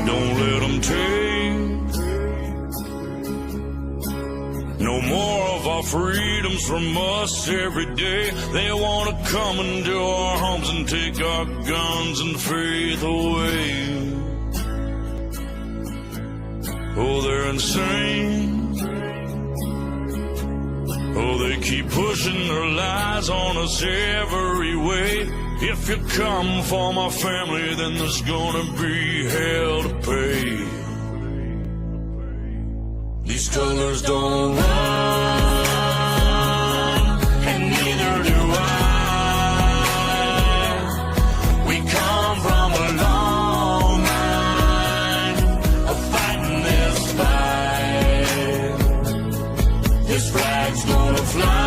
Don't let them take no more of our freedoms from us every day. They want to come into our homes and take our guns and faith away. Oh, they're insane. Oh, they keep pushing their lies on us every way. If you come for my family, then there's gonna be hell to pay. These colors don't run, and neither do I. We come from a long line of fighting this fight. This flag's gonna fly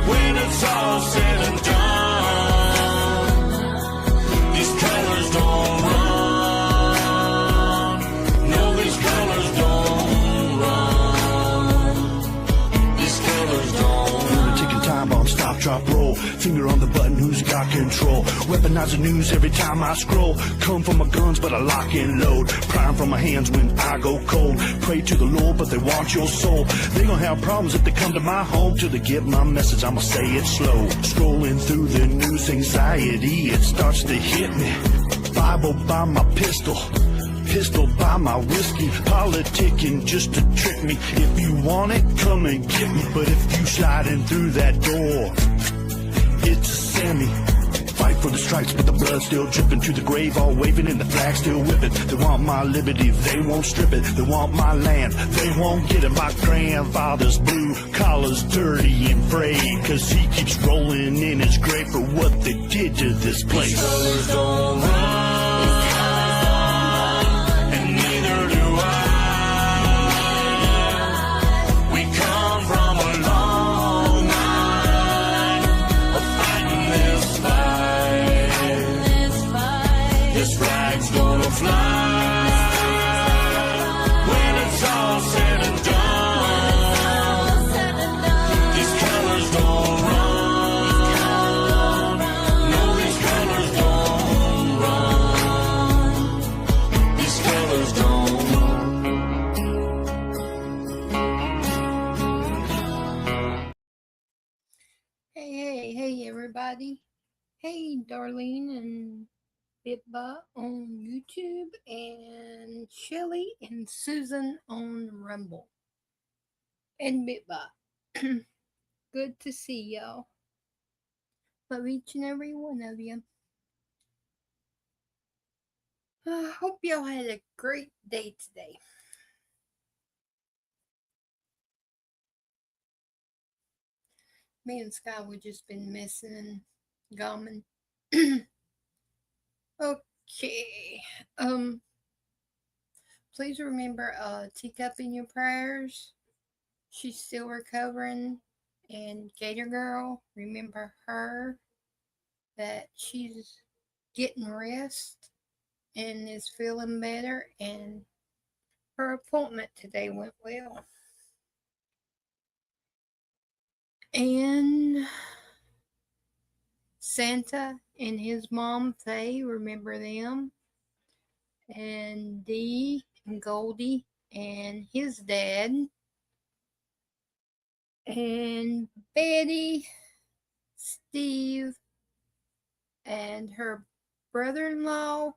when it's all said and done. These colors don't run. No, these colors don't run. These colors don't run. Ticking time bomb, stop, drop, roll. Finger on the button, who's got control? Weaponize the news every time I scroll. Come for my guns, but I lock and load. Prime from my hands when I go cold. Pray to the Lord, but they want your soul. They gonna have problems if they come to my home. Till they get my message, I'ma say it slow. Scrolling through the news, anxiety, it starts to hit me. Bible by my pistol by my whiskey. Politicking just to trick me. If you want it, come and get me. But if you sliding through that door, it's a Sammy. Fight for the stripes, but the blood still dripping to the grave, all waving and the flag still whipping. They want my liberty, they won't strip it. They want my land, they won't get it. My grandfather's blue collar's dirty and frayed, cause he keeps rolling in his grave for what they did to this place. These colors don't run, and neither do I. We come from a long line of fighting this fight. This flag's gonna fly when it's all said and done. These colors don't run. No, these colors don't run. These colors don't run. Hey, everybody. Hey, Darlene and Bitba on YouTube, and Shelly and Susan on Rumble. And Bitba. Good to see y'all. Love each and every one of you. I hope y'all had a great day today. Me and Sky, we just been messing and gumming. Okay. Please remember Teacup in your prayers. She's still recovering. And Gator Girl, remember her, that she's getting rest and is feeling better, and her appointment today went well. And Santa and his mom, Faye, remember them. And Dee and Goldie and his dad. And Betty, Steve, and her brother-in-law,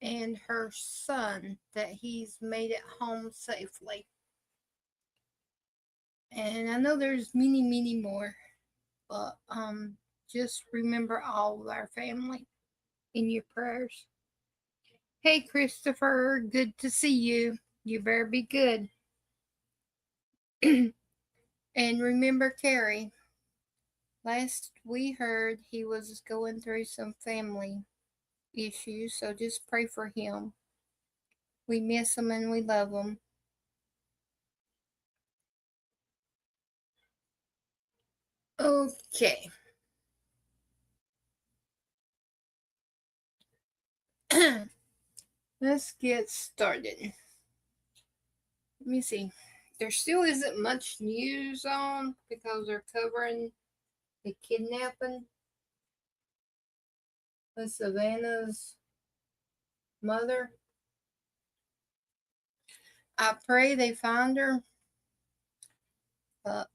and her son, that he's made it home safely. And I know there's many, many more, but just remember all of our family in your prayers. Hey, Christopher, good to see you. You better be good. And remember Carrie. Last we heard, he was going through some family issues, so just pray for him. We miss him and we love him. Okay. Let's get started. Let me see. There still isn't much news on because they're covering the kidnapping of Savannah's mother. I pray they find her, but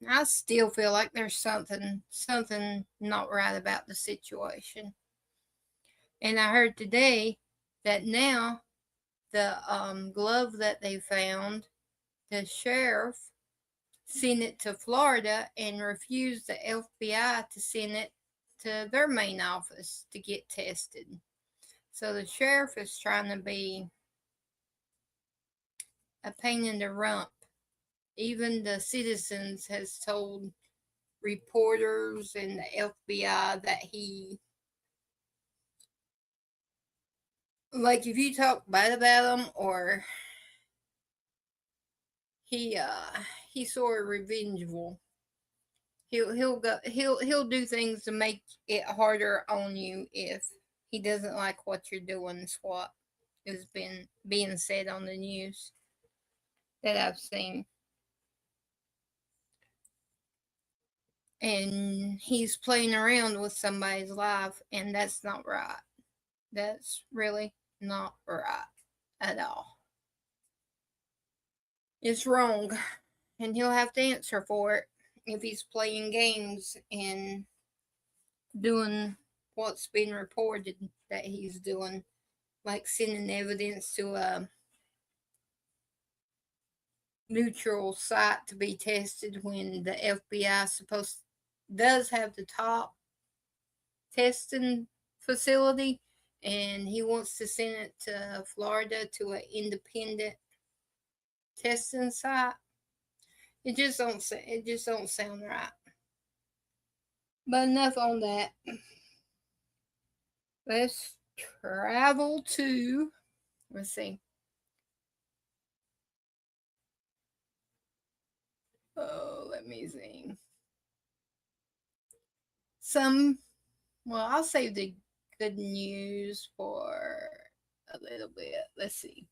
I still feel like there's something not right about the situation. And I heard today that now the glove that they found, the sheriff sent it to Florida and refused the FBI to send it to their main office to get tested. So the sheriff is trying to be a pain in the rump. Even the citizens has told reporters and the FBI that he, like, if you talk bad about him, or he's sort of revengeful. He'll do things to make it harder on you if he doesn't like what you're doing. Is what has been being said on the news that I've seen. And he's playing around with somebody's life, and that's not right. That's really not right at all. It's wrong, and he'll have to answer for it if he's playing games and doing what's been reported that he's doing, like sending evidence to a neutral site to be tested when the FBI does have the top testing facility, and he wants to send it to Florida to an independent testing site. It just don't sound right. But enough on that. Let's travel to, let's see. Oh, let me see. I'll save the good news for a little bit. Let's see.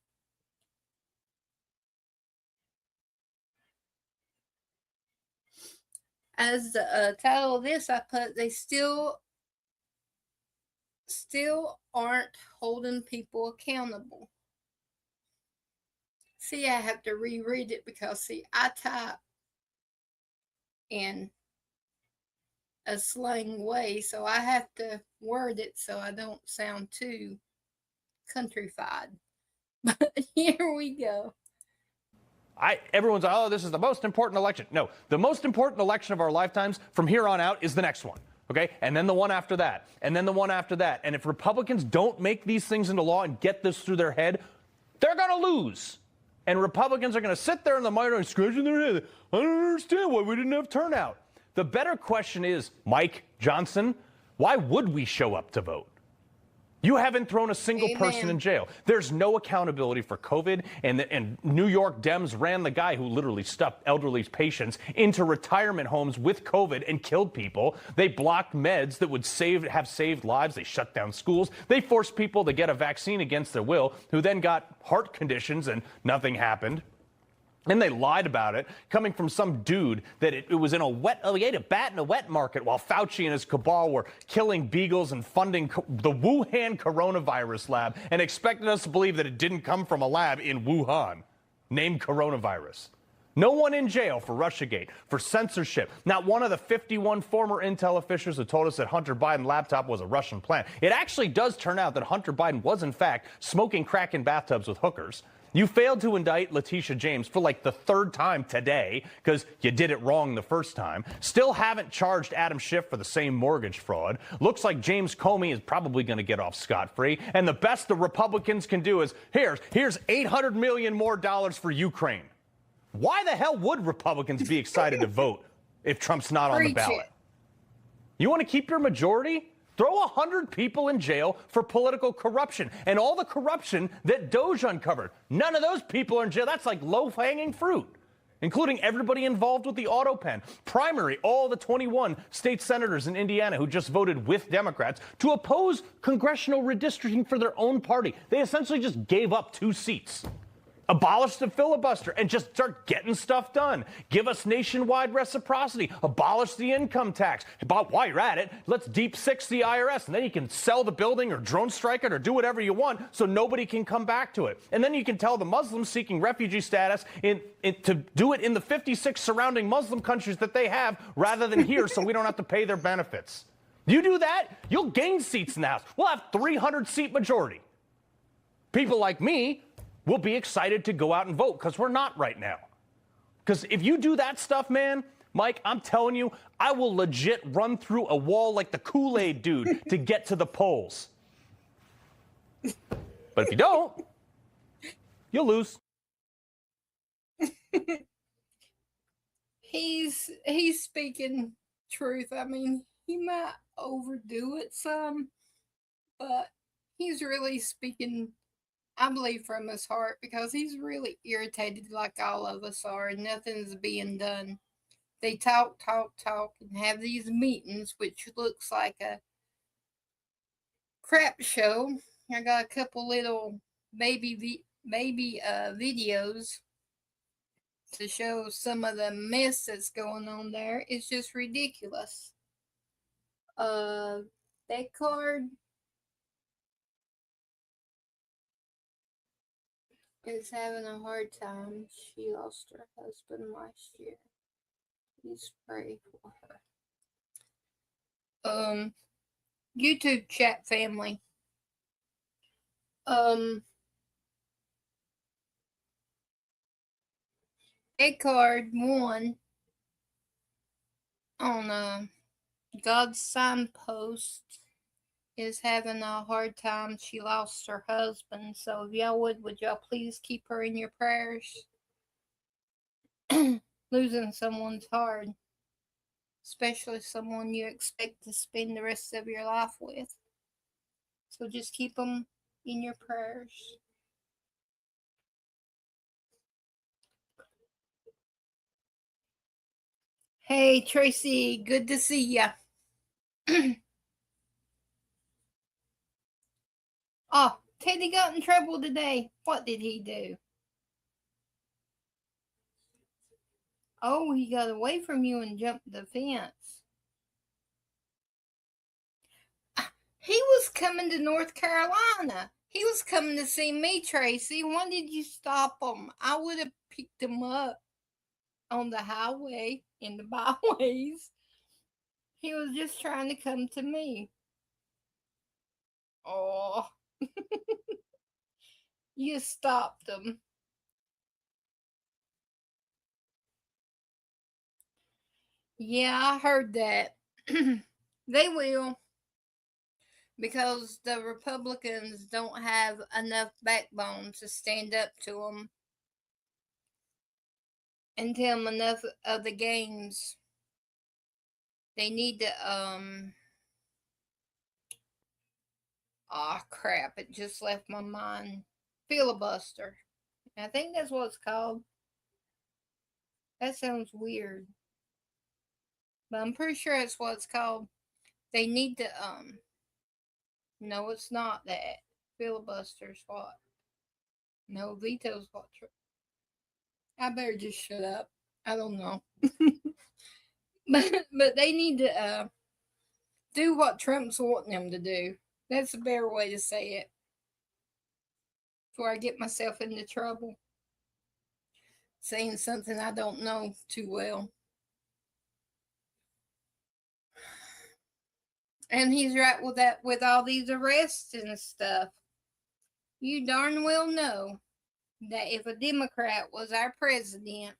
As the title of this, I put, they still aren't holding people accountable. See, I have to reread it because, I type in a slang way, so I have to word it so I don't sound too countrified. But here we go. Everyone's like, oh, this is the most important election. No, the most important election of our lifetimes from here on out is the next one. Okay, and then the one after that, and then the one after that. And if Republicans don't make these things into law and get this through their head, they're going to lose. And Republicans are going to sit there in the minority scratching their head. I don't understand why we didn't have turnout. The better question is, Mike Johnson, why would we show up to vote? You haven't thrown a single person in jail. There's no accountability for COVID, and New York Dems ran the guy who literally stuffed elderly patients into retirement homes with COVID and killed people. They blocked meds that would have saved lives. They shut down schools. They forced people to get a vaccine against their will, who then got heart conditions, and nothing happened. And they lied about it, coming from some dude that it was in he ate a bat in a wet market while Fauci and his cabal were killing beagles and funding the Wuhan coronavirus lab and expected us to believe that it didn't come from a lab in Wuhan named coronavirus. No one in jail for Russiagate, for censorship. Not one of the 51 former Intel officials who told us that Hunter Biden's laptop was a Russian plant. It actually does turn out that Hunter Biden was, in fact, smoking crack in bathtubs with hookers. You failed to indict Letitia James for like the third time today because you did it wrong the first time. Still haven't charged Adam Schiff for the same mortgage fraud. Looks like James Comey is probably going to get off scot-free. And the best the Republicans can do is, here's $800 million more for Ukraine. Why the hell would Republicans be excited to vote if Trump's not on the ballot? You want to keep your majority? Throw 100 people in jail for political corruption and all the corruption that Doge uncovered. None of those people are in jail. That's like low-hanging fruit, including everybody involved with the auto pen primary, all the 21 state senators in Indiana who just voted with Democrats to oppose congressional redistricting for their own party. They essentially just gave up 2 seats. Abolish the filibuster and just start getting stuff done. Give us nationwide reciprocity. Abolish the income tax. While you're at it, let's deep six the IRS, and then you can sell the building or drone strike it or do whatever you want so nobody can come back to it. And then you can tell the Muslims seeking refugee status to do it in the 56 surrounding Muslim countries that they have rather than here so we don't have to pay their benefits. You do that, you'll gain seats in the House. We'll have 300-seat majority. People like me will be excited to go out and vote because we're not right now. Because if you do that stuff, man, Mike, I'm telling you, I will legit run through a wall like the Kool-Aid dude to get to the polls. But if you don't, you'll lose. He's speaking truth. I mean, he might overdo it some, but he's really speaking, I believe, from his heart, because he's really irritated like all of us are and nothing's being done. They talk, and have these meetings, which looks like a crap show. I got a couple little baby videos to show some of the mess that's going on there. It's just ridiculous. That card is having a hard time. She lost her husband last year. Please pray for her. YouTube chat family. That card 1 on God's signpost is having a hard time. She lost her husband. So if y'all would y'all please keep her in your prayers? Losing someone's hard, especially someone you expect to spend the rest of your life with. So just keep them in your prayers. Hey, Tracy, good to see ya. Oh, Teddy got in trouble today. What did he do? Oh, he got away from you and jumped the fence. He was coming to North Carolina. He was coming to see me, Tracy. Why did you stop him? I would have picked him up on the highway, in the byways. He was just trying to come to me. Oh. You stopped him. Yeah, I heard that. They will. Because the Republicans don't have enough backbone to stand up to them and tell them enough of the games. They need to, oh crap, it just left my mind. Filibuster. I think that's what it's called. That sounds weird. But I'm pretty sure that's what it's called. They need to, no, it's not that. Filibuster's what? No, veto's what? I better just shut up. I don't know. but they need to do what Trump's wanting them to do. That's a better way to say it. Before I get myself into trouble. Saying something I don't know too well. And he's right with that, with all these arrests and stuff. You darn well know that if a Democrat was our president,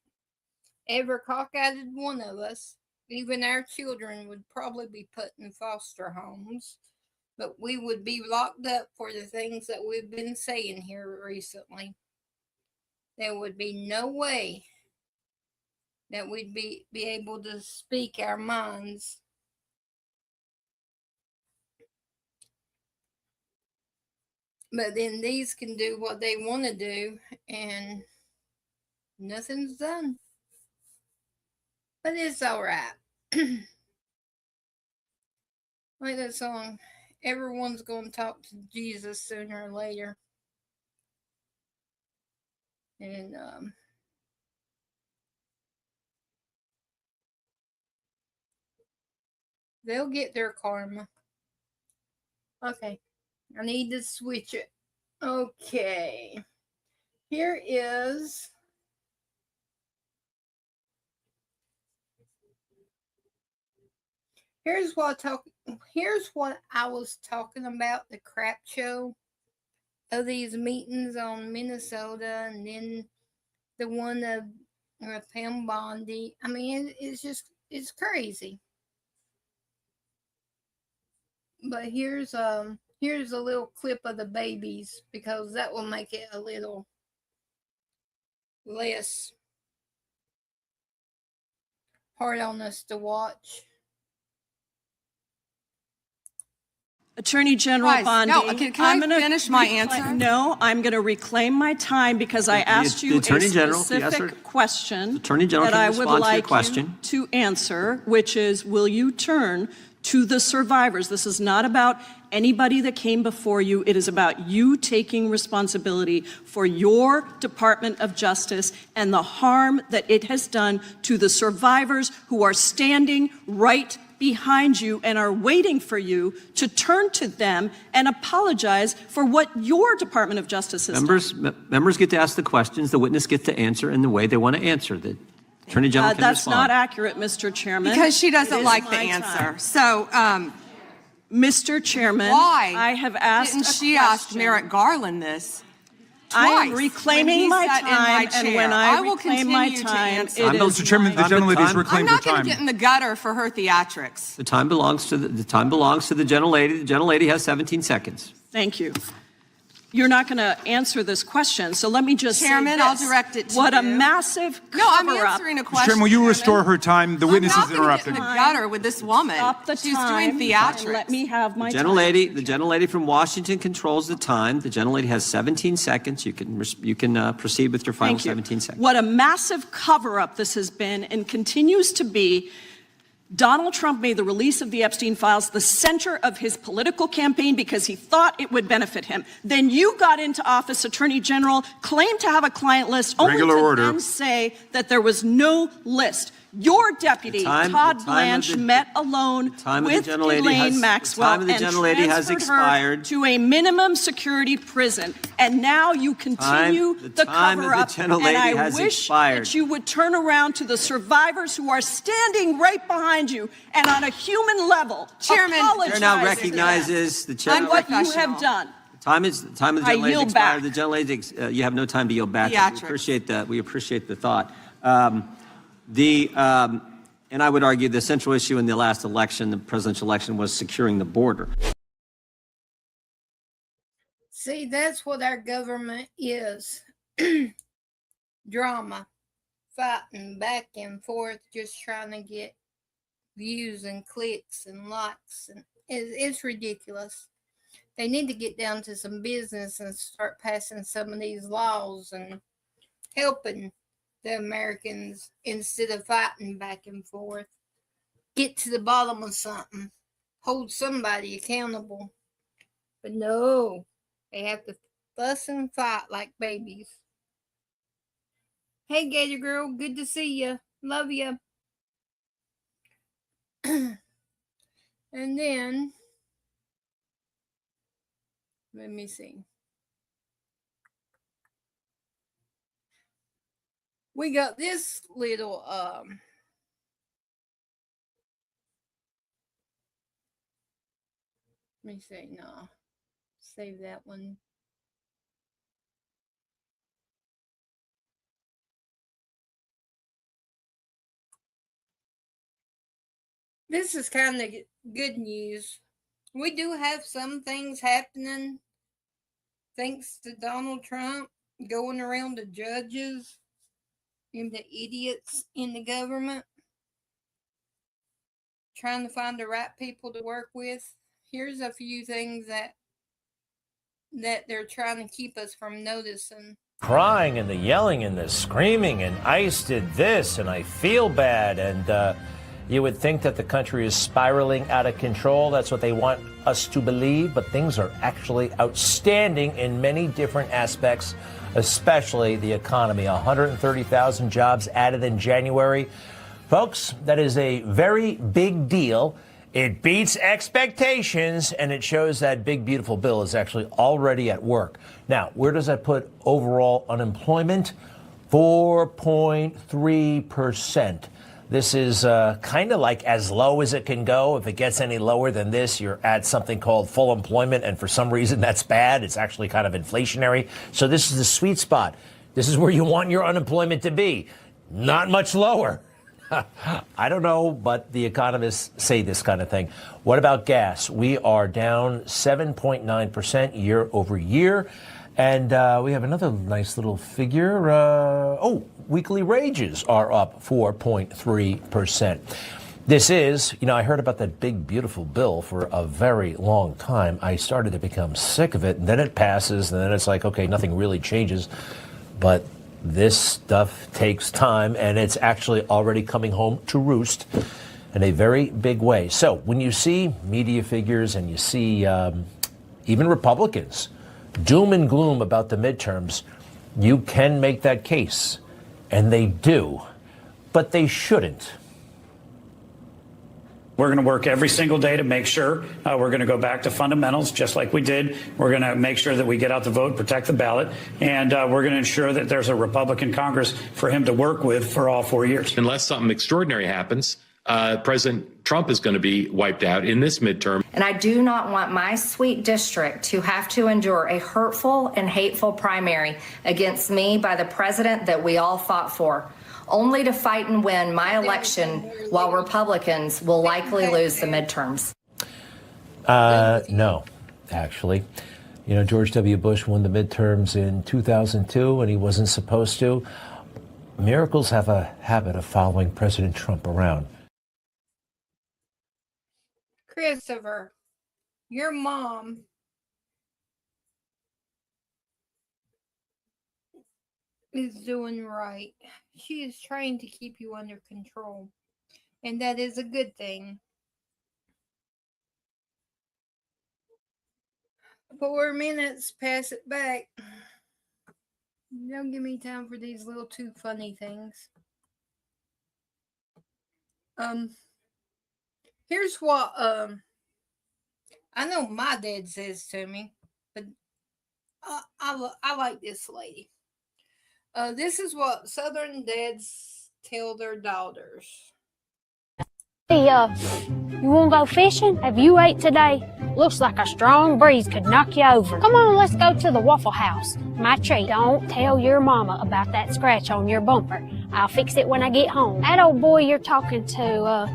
every cockeyed one of us, even our children, would probably be put in foster homes. But we would be locked up for the things that we've been saying here recently. There would be no way that we'd be able to speak our minds. But then these can do what they want to do, and nothing's done. But it's all right. Like that song, everyone's going to talk to Jesus sooner or later. And they'll get their karma. Okay, I need to switch it. Okay, here's what I was talking about, the crap show of these meetings on Minnesota, and then the one of Pam Bondi. I mean, it's crazy. But here's a little clip of the babies, because that will make it a little less hard on us to watch. Attorney General Bondi. No, can I finish my answer? No, I'm going to reclaim my time because I asked you a specific question that I would like you to answer, which is, will you turn to the survivors? This is not about anybody that came before you. It is about you taking responsibility for your Department of Justice and the harm that it has done to the survivors who are standing right behind you and are waiting for you to turn to them and apologize for what your Department of Justice has done. Members get to ask the questions, the witness gets to answer in the way they want to answer. The Attorney General can That's respond. not accurate, Mr. Chairman. Because she doesn't like the answer. Time. So, Mr. Chairman, why I have asked didn't she ask Merrick Garland this? I am reclaiming my time, and when I reclaim my time, it is Mr. Chairman, the gentlelady's reclaimed her I'm not going time. to get in the gutter for her theatrics. The time belongs to the gentlelady. The gentlelady has 17 seconds. Thank you. You're not going to answer this question, so let me just Chairman, say I'll this. direct it to What you. a massive cover-up. No, I'm answering a question. Chairman, will you restore her time? The witness is I'm not interrupted. going to get in the gutter with this woman. Stop the She's time. doing theatrics. Let me have my time. The gentlelady from Washington controls the time. The gentlelady has 17 seconds. You can proceed with your final 17 seconds. What a massive cover-up this has been and continues to be. Donald Trump made the release of the Epstein files the center of his political campaign because he thought it would benefit him. Then you got into office, Attorney General, claimed to have a client list, only to then say that there was no list. Your deputy, Todd Blanche, met alone with Ghislaine Maxwell and transferred her to a minimum security prison. And now you continue the cover-up, and I wish that you would turn around to the survivors who are standing right behind you and on a human level apologize. Chair now recognizes the chair. And what you have done. The time of the gentlelady expired. The gentlelady, you have no time to yield back. We appreciate that. We appreciate the thought. And I would argue the central issue in the last election, the presidential election, was securing the border. See, that's what our government is. Drama. Fighting back and forth, just trying to get views and clicks and likes. And it's ridiculous. They need to get down to some business and start passing some of these laws and helping the Americans instead of fighting back and forth. Get to the bottom of something. Hold somebody accountable. But no, they have to fuss and fight like babies. Hey, Gator Girl, good to see you. Love you. And then, let me see. We got this little let me see, no. Save that one. This is kind of good news. We do have some things happening thanks to Donald Trump going around to judges and the idiots in the government, trying to find the right people to work with. Here's a few things that they're trying to keep us from noticing. Crying and the yelling and the screaming and ICE did this and I feel bad and You would think that the country is spiraling out of control. That's what they want us to believe. But things are actually outstanding in many different aspects, especially the economy. 130,000 jobs added in January. Folks, that is a very big deal. It beats expectations, and it shows that big, beautiful bill is actually already at work. Now, where does that put overall unemployment? 4.3%. This is kind of like as low as it can go. If it gets any lower than this, you're at something called full employment, and for some reason that's bad. It's actually kind of inflationary. So this is the sweet spot. This is where you want your unemployment to be. Not much lower. I don't know, but the economists say this kind of thing. What about gas? We are down 7.9% year over year. And we have another nice little figure. Weekly wages are up 4.3%. This is, I heard about that big, beautiful bill for a very long time. I started to become sick of it, and then it passes, and then it's like, okay, nothing really changes. But this stuff takes time, and it's actually already coming home to roost in a very big way. So when you see media figures and you see even Republicans doom and gloom about the midterms, you can make that case, and they do, but they shouldn't. We're going to work every single day to make sure we're going to go back to fundamentals, just like we did. We're going to make sure that we get out the vote, protect the ballot, and we're going to ensure that there's a Republican Congress for him to work with for all 4 years. Unless something extraordinary happens, President Trump is going to be wiped out in this midterm. And I do not want my sweet district to have to endure a hurtful and hateful primary against me by the president that we all fought for, only to fight and win my election while Republicans will likely lose the midterms. No, actually. George W. Bush won the midterms in 2002, and he wasn't supposed to. Miracles have a habit of following President Trump around. Christopher, your mom is doing right. She is trying to keep you under control, and that is a good thing. 4 minutes, pass it back. Don't give me time for these little too funny things. Here's what I know my dad says to me, but I like this lady. This is what Southern dads tell their daughters. Hey, you want to go fishing? Have you ate today? Looks like a strong breeze could knock you over. Come on, let's go to the Waffle House. My treat. Don't tell your mama about that scratch on your bumper. I'll fix it when I get home. That old boy you're talking to,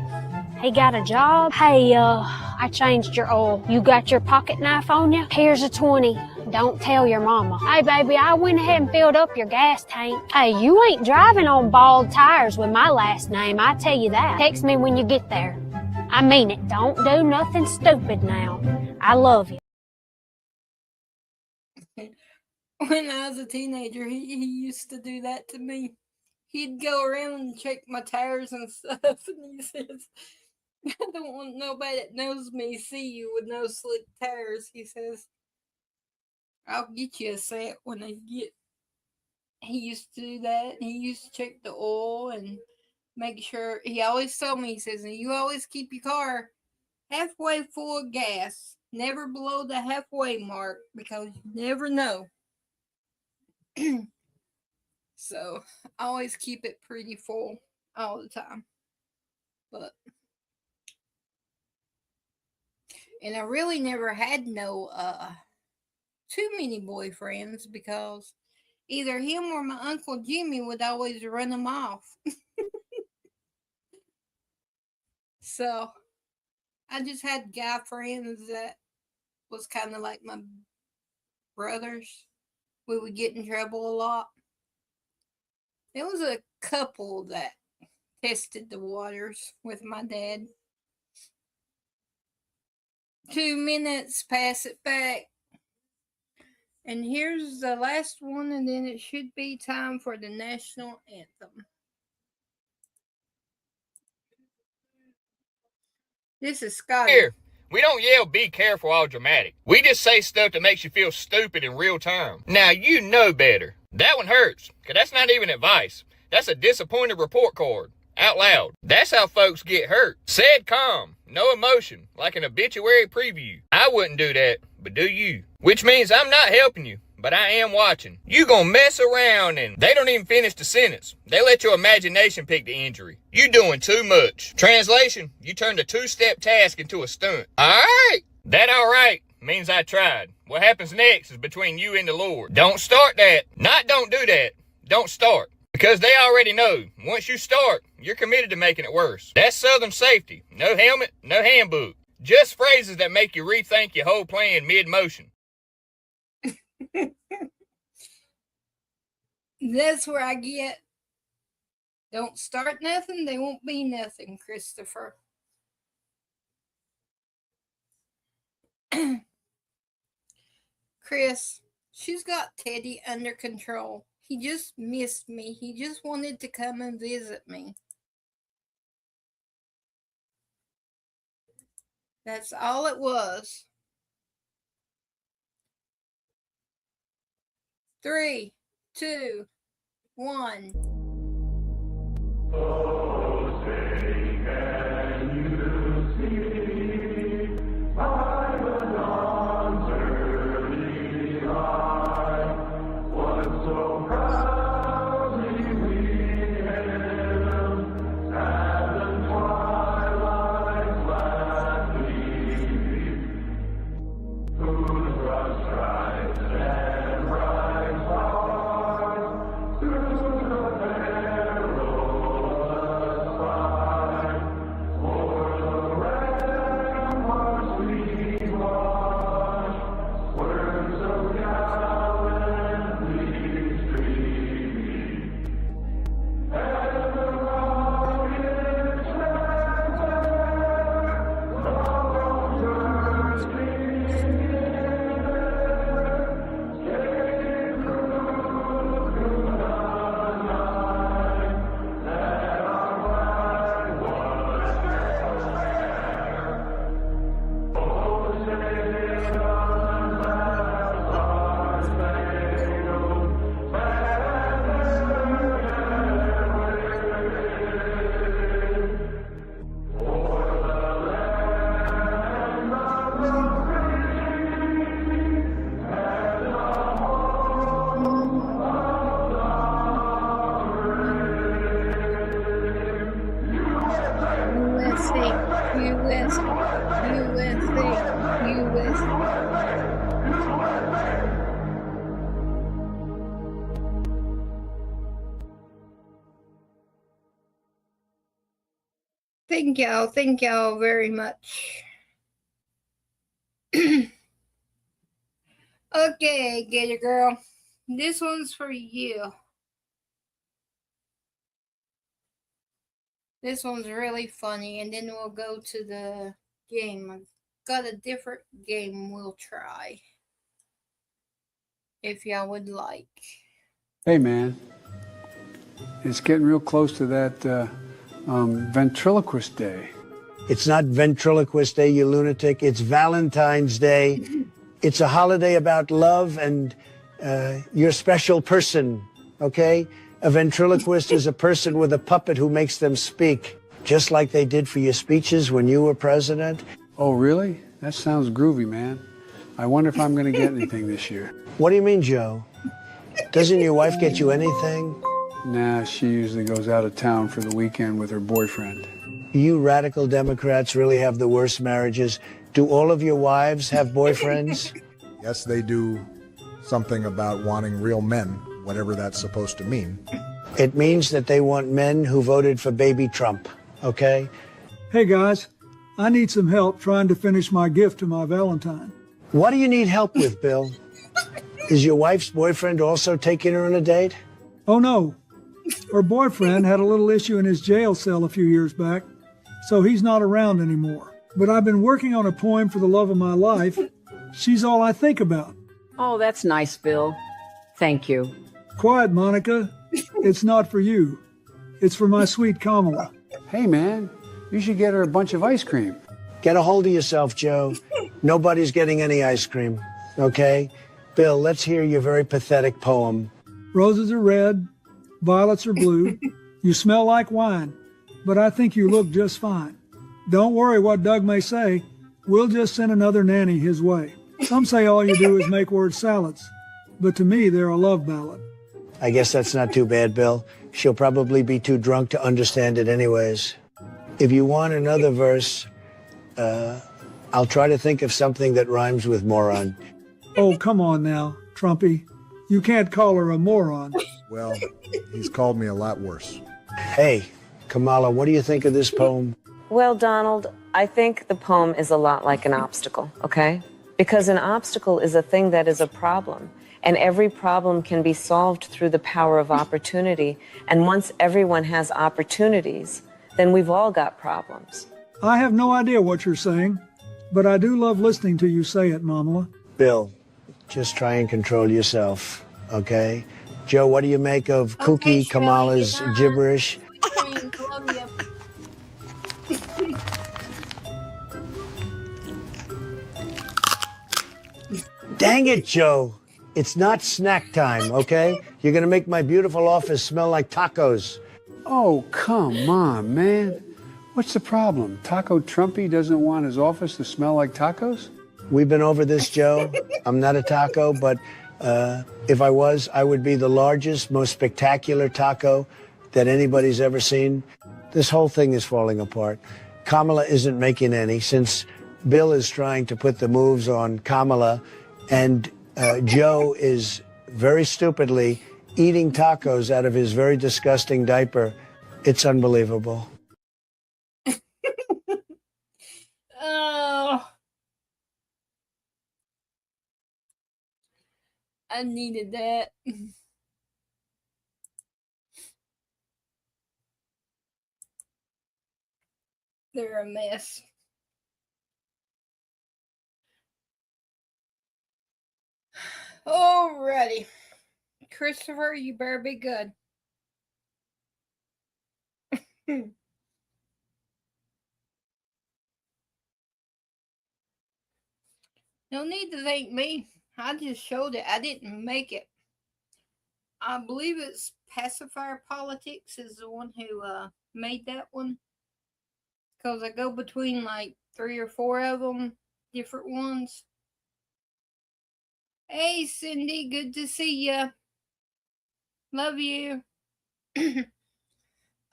he got a job? Hey, I changed your oil. You got your pocket knife on you? Here's a 20. Don't tell your mama. Hey, baby, I went ahead and filled up your gas tank. Hey, you ain't driving on bald tires with my last name, I tell you that. Text me when you get there. I mean it. Don't do nothing stupid now. I love you. When I was a teenager, he used to do that to me. He'd go around and check my tires and stuff, and he says, I don't want nobody that knows me see you with no slick tires. He says, I'll get you a set when I get. He used to do that. He used to check the oil and make sure. He always told me, he says, you always keep your car halfway full of gas, never below the halfway mark, because you never know. So I always keep it pretty full all the time. And I really never had no too many boyfriends, because either him or my Uncle Jimmy would always run them off. So I just had guy friends that was kind of like my brothers. We would get in trouble a lot. There was a couple that tested the waters with my dad. 2 minutes, pass it back. And here's the last one, and then it should be time for the national anthem. This is Scotty. Here, we don't yell be careful all dramatic. We just say stuff that makes you feel stupid in real time. Now you know better. That one hurts, because that's not even advice. That's a disappointed report card. Out loud. That's how folks get hurt. Said calm. No emotion. Like an obituary preview. I wouldn't do that, but do you? Which means I'm not helping you, but I am watching. You gonna mess around and they don't even finish the sentence. They let your imagination pick the injury. You doing too much. Translation, you turned a two-step task into a stunt. Alright. That alright means I tried. What happens next is between you and the Lord. Don't start that. Not don't do that. Don't start. Because they already know, once you start, you're committed to making it worse. That's Southern safety. No helmet, no handbook. Just phrases that make you rethink your whole plan mid-motion. That's where I get, don't start nothing, they won't be nothing, Christopher. Chris, she's got Teddy under control. He just missed me. He just wanted to come and visit me. That's all it was. 3, 2, 1. Thank y'all very much. Okay, Gator Girl, this one's for you. This one's really funny, and then we'll go to the game. I've got a different game we'll try, if y'all would like. Hey, man. It's getting real close to that ventriloquist day. It's not ventriloquist day, you lunatic. It's Valentine's Day. It's a holiday about love and your special person, okay? A ventriloquist is a person with a puppet who makes them speak, just like they did for your speeches when you were president. Oh, really? That sounds groovy, man. I wonder if I'm going to get anything this year. What do you mean, Joe? Doesn't your wife get you anything? Nah, she usually goes out of town for the weekend with her boyfriend. You radical Democrats really have the worst marriages. Do all of your wives have boyfriends? Yes, they do something about wanting real men, whatever that's supposed to mean. It means that they want men who voted for baby Trump, okay? Hey, guys, I need some help trying to finish my gift to my Valentine. What do you need help with, Bill? Is your wife's boyfriend also taking her on a date? Oh, no. Her boyfriend had a little issue in his jail cell a few years back, so he's not around anymore. But I've been working on a poem for the love of my life. She's all I think about. Oh, that's nice, Bill. Thank you. Quiet, Monica. It's not for you. It's for my sweet Kamala. Hey, man, you should get her a bunch of ice cream. Get a hold of yourself, Joe. Nobody's getting any ice cream, okay? Bill, let's hear your very pathetic poem. Roses are red, violets are blue. You smell like wine, but I think you look just fine. Don't worry what Doug may say. We'll just send another nanny his way. Some say all you do is make word salads, but to me, they're a love ballad. I guess that's not too bad, Bill. She'll probably be too drunk to understand it anyways. If you want another verse, I'll try to think of something that rhymes with moron. Oh, come on now, Trumpy. You can't call her a moron. Well, he's called me a lot worse. Hey, Kamala, what do you think of this poem? Well, Donald, I think the poem is a lot like an obstacle, okay? Because an obstacle is a thing that is a problem, and every problem can be solved through the power of opportunity. And once everyone has opportunities, then we've all got problems. I have no idea what you're saying, but I do love listening to you say it, Mama. Bill, just try and control yourself, okay? Joe, what do you make of Kooky Kamala's gibberish? Dang it, Joe. It's not snack time, okay? You're going to make my beautiful office smell like tacos. Oh, come on, man. What's the problem? Taco Trumpy doesn't want his office to smell like tacos? We've been over this, Joe. I'm not a taco, but if I was, I would be the largest, most spectacular taco that anybody's ever seen. This whole thing is falling apart. Kamala isn't making any since Bill is trying to put the moves on Kamala, and Joe is very stupidly eating tacos out of his very disgusting diaper. It's unbelievable. Oh, I needed that. They're a mess. Alrighty. Christopher, you better be good. No need to thank me. I just showed it. I didn't make it. I believe it's Pacifier Politics is the one who made that one. Because I go between like 3 or 4 of them, different ones. Hey, Cindy, good to see ya. Love you.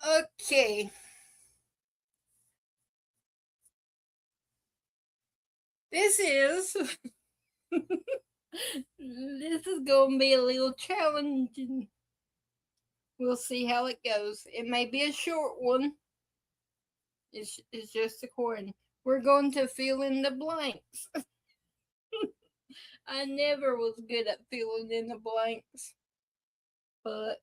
Okay. This is this is going to be a little challenging. We'll see how it goes. It may be a short one. It's just according. We're going to fill in the blanks. I never was good at filling in the blanks. But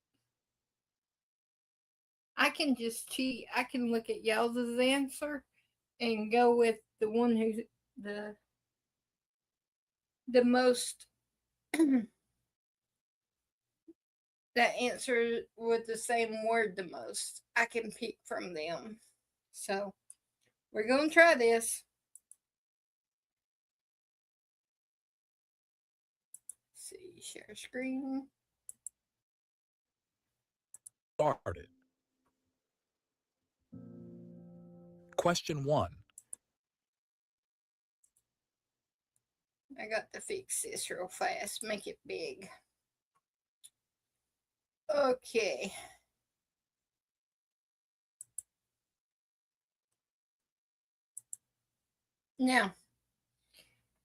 I can just cheat. I can look at y'all's answer and go with the one who's the most that answer with the same word the most. I can pick from them. So we're going to try this. Let's see, share screen. Started. Question 1. I got to fix this real fast. Make it big. Okay. Now,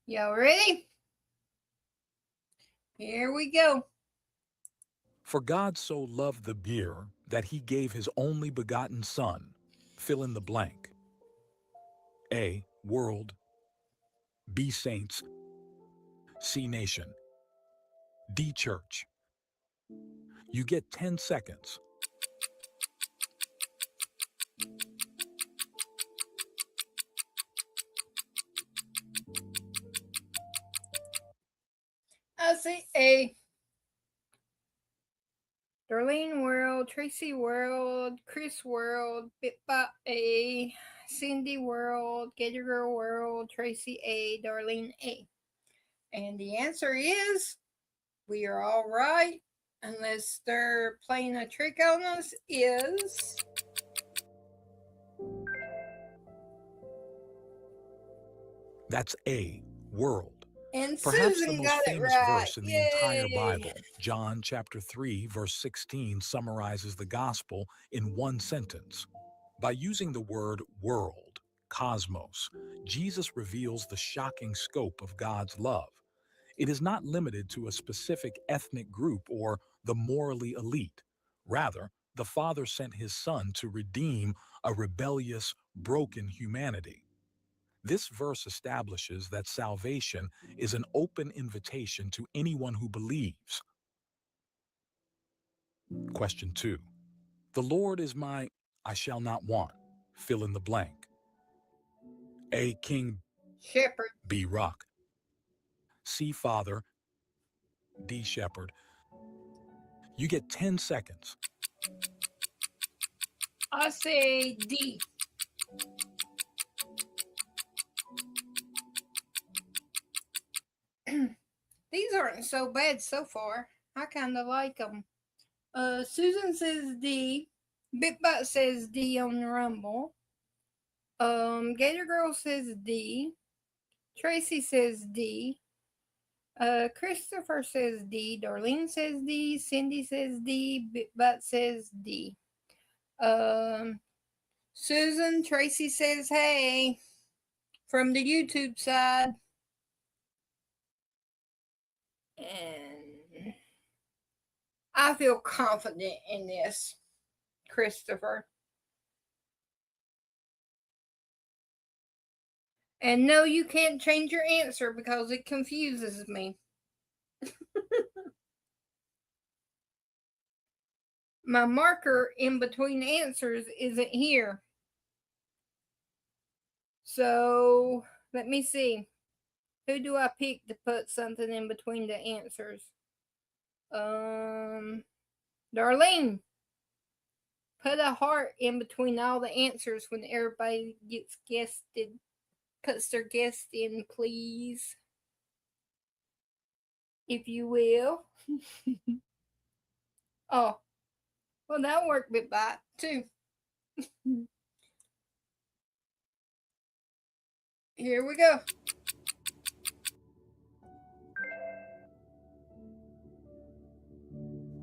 y'all ready? Here we go. For God so loved the beer that he gave his only begotten Son. Fill in the blank. A, world. B, saints. C, nation. D, church. You get 10 seconds. I say A. Darlene World, Tracy World, Chris World, Bit by A, Cindy World, Gator Girl World, Tracy A, Darlene A. And the answer is we are all right, unless they're playing a trick on us, is That's A, world. and Perhaps the Susan most got it famous right. verse in the Yay. entire Bible, John chapter 3, verse 16, summarizes the gospel in one sentence. By using the word world, cosmos, Jesus reveals the shocking scope of God's love. It is not limited to a specific ethnic group or the morally elite. Rather, the Father sent his Son to redeem a rebellious, broken humanity. This verse establishes that salvation is an open invitation to anyone who believes. Question 2. The Lord is my, I shall not want. Fill in the blank. A, King. Shepherd. B, rock. C, father. D, shepherd. You get 10 seconds. I say D. These aren't so bad so far. I kind of like them. Susan says D. Bitbot says D on the Rumble. Gator Girl says D. Tracy says D. Christopher says D. Darlene says D. Cindy says D. Bitbot says D. Susan, Tracy says hey from the YouTube side. And I feel confident in this, Christopher. And no, you can't change your answer because it confuses me. My marker in between answers isn't here. So, let me see. Who do I pick to put something in between the answers? Darlene. Put a heart in between all the answers when everybody gets guested. Puts their guest in, please. If you will. Oh. Well, that worked with that too. Here we go.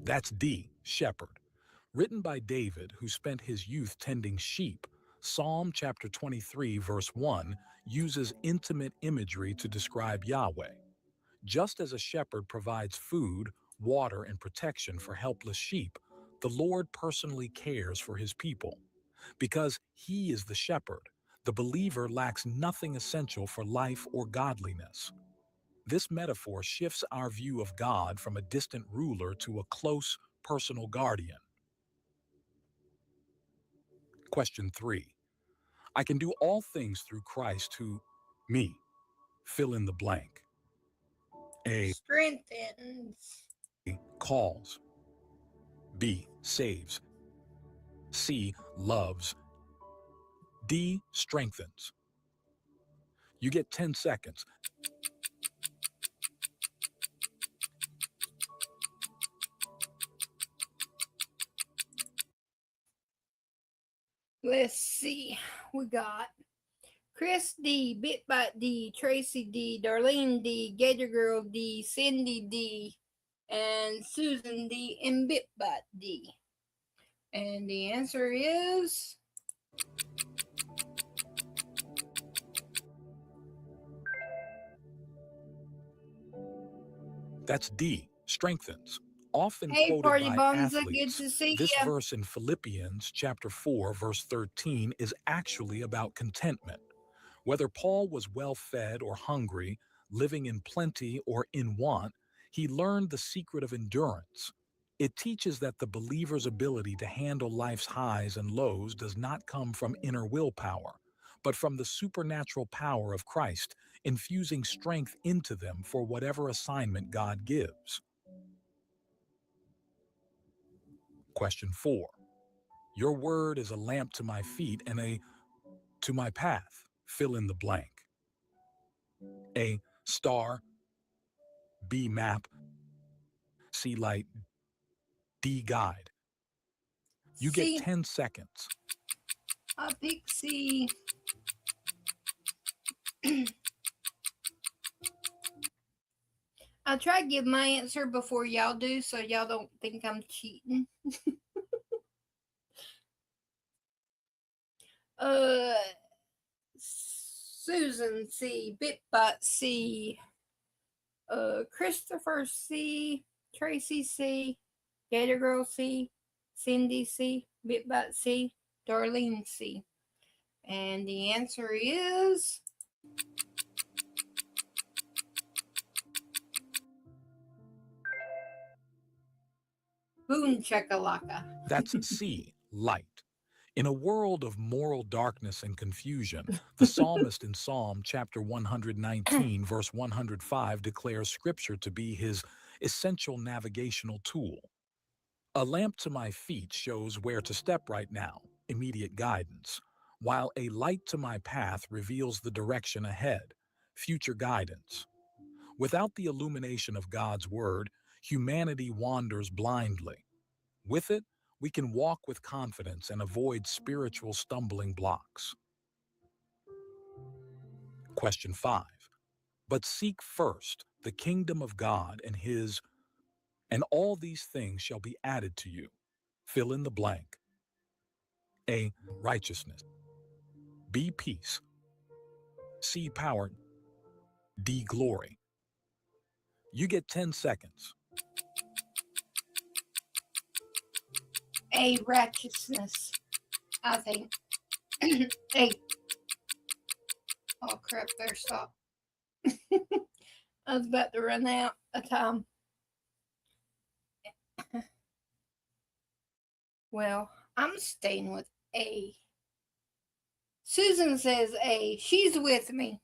That's D, shepherd. Written by David, who spent his youth tending sheep, Psalm chapter 23, verse 1, uses intimate imagery to describe Yahweh. Just as a shepherd provides food, water, and protection for helpless sheep, the Lord personally cares for his people. Because he is the shepherd, the believer lacks nothing essential for life or godliness. This metaphor shifts our view of God from a distant ruler to a close, personal guardian. Question 3. I can do all things through Christ who, me, fill in the blank. A, Strengthens. calls. B, saves. C, loves. D, strengthens. You get 10 seconds. Let's see. We got Chris D, Bitbot D, Tracy D, Darlene D, Gator Girl D, Cindy D, and Susan D, and Bitbot D. And the answer is That's D, strengthens. Often hey, quoted Party by Bums, athletes, good to see this ya. verse in Philippians chapter 4, verse 13 is actually about contentment. Whether Paul was well-fed or hungry, living in plenty or in want, he learned the secret of endurance. It teaches that the believer's ability to handle life's highs and lows does not come from inner willpower, but from the supernatural power of Christ, infusing strength into them for whatever assignment God gives. Question 4. Your word is a lamp to my feet and a to my path, fill in the blank. A, star. B, map. C, light. D, guide. You C. get 10 seconds. I pick C. I'll try to give my answer before y'all do, so y'all don't think I'm cheating. Susan C. Bitbot C. Christopher C. Tracy C. Gator Girl C. Cindy C. Bitbot C. Darlene C. And the answer is boom chakalaka. That's C, light. In a world of moral darkness and confusion, the psalmist in Psalm chapter 119, verse 105 declares Scripture to be his essential navigational tool. A lamp to my feet shows where to step right now, immediate guidance, while a light to my path reveals the direction ahead, future guidance. Without the illumination of God's word, humanity wanders blindly. With it, we can walk with confidence and avoid spiritual stumbling blocks. Question 5. But seek first the kingdom of God and all these things shall be added to you. Fill in the blank. A, righteousness. B, peace. C, power. D, glory. You get 10 seconds. A, righteousness, I think. A. Oh crap, there, stop. I was about to run out of time. Well, I'm staying with A. Susan says A. She's with me.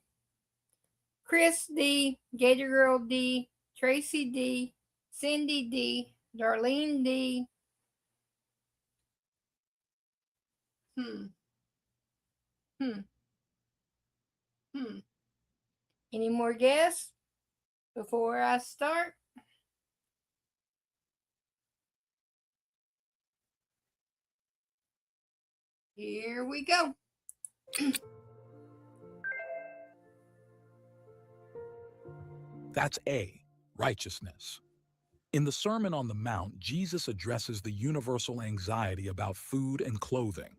Chris D. Gator Girl D. Tracy D. Cindy D. Darlene D. Any more guess before I start? Here we go. That's A, righteousness. In the Sermon on the Mount, Jesus addresses the universal anxiety about food and clothing.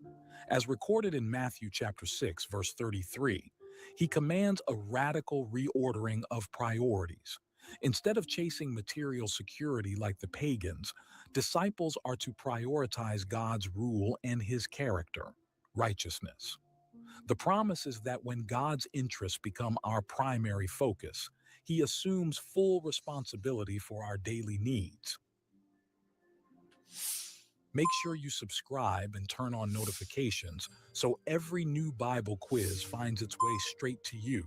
As recorded in Matthew chapter 6, verse 33, he commands a radical reordering of priorities. Instead of chasing material security like the pagans, disciples are to prioritize God's rule and his character, righteousness. The promise is that when God's interests become our primary focus, he assumes full responsibility for our daily needs. Make sure you subscribe and turn on notifications so every new Bible quiz finds its way straight to you.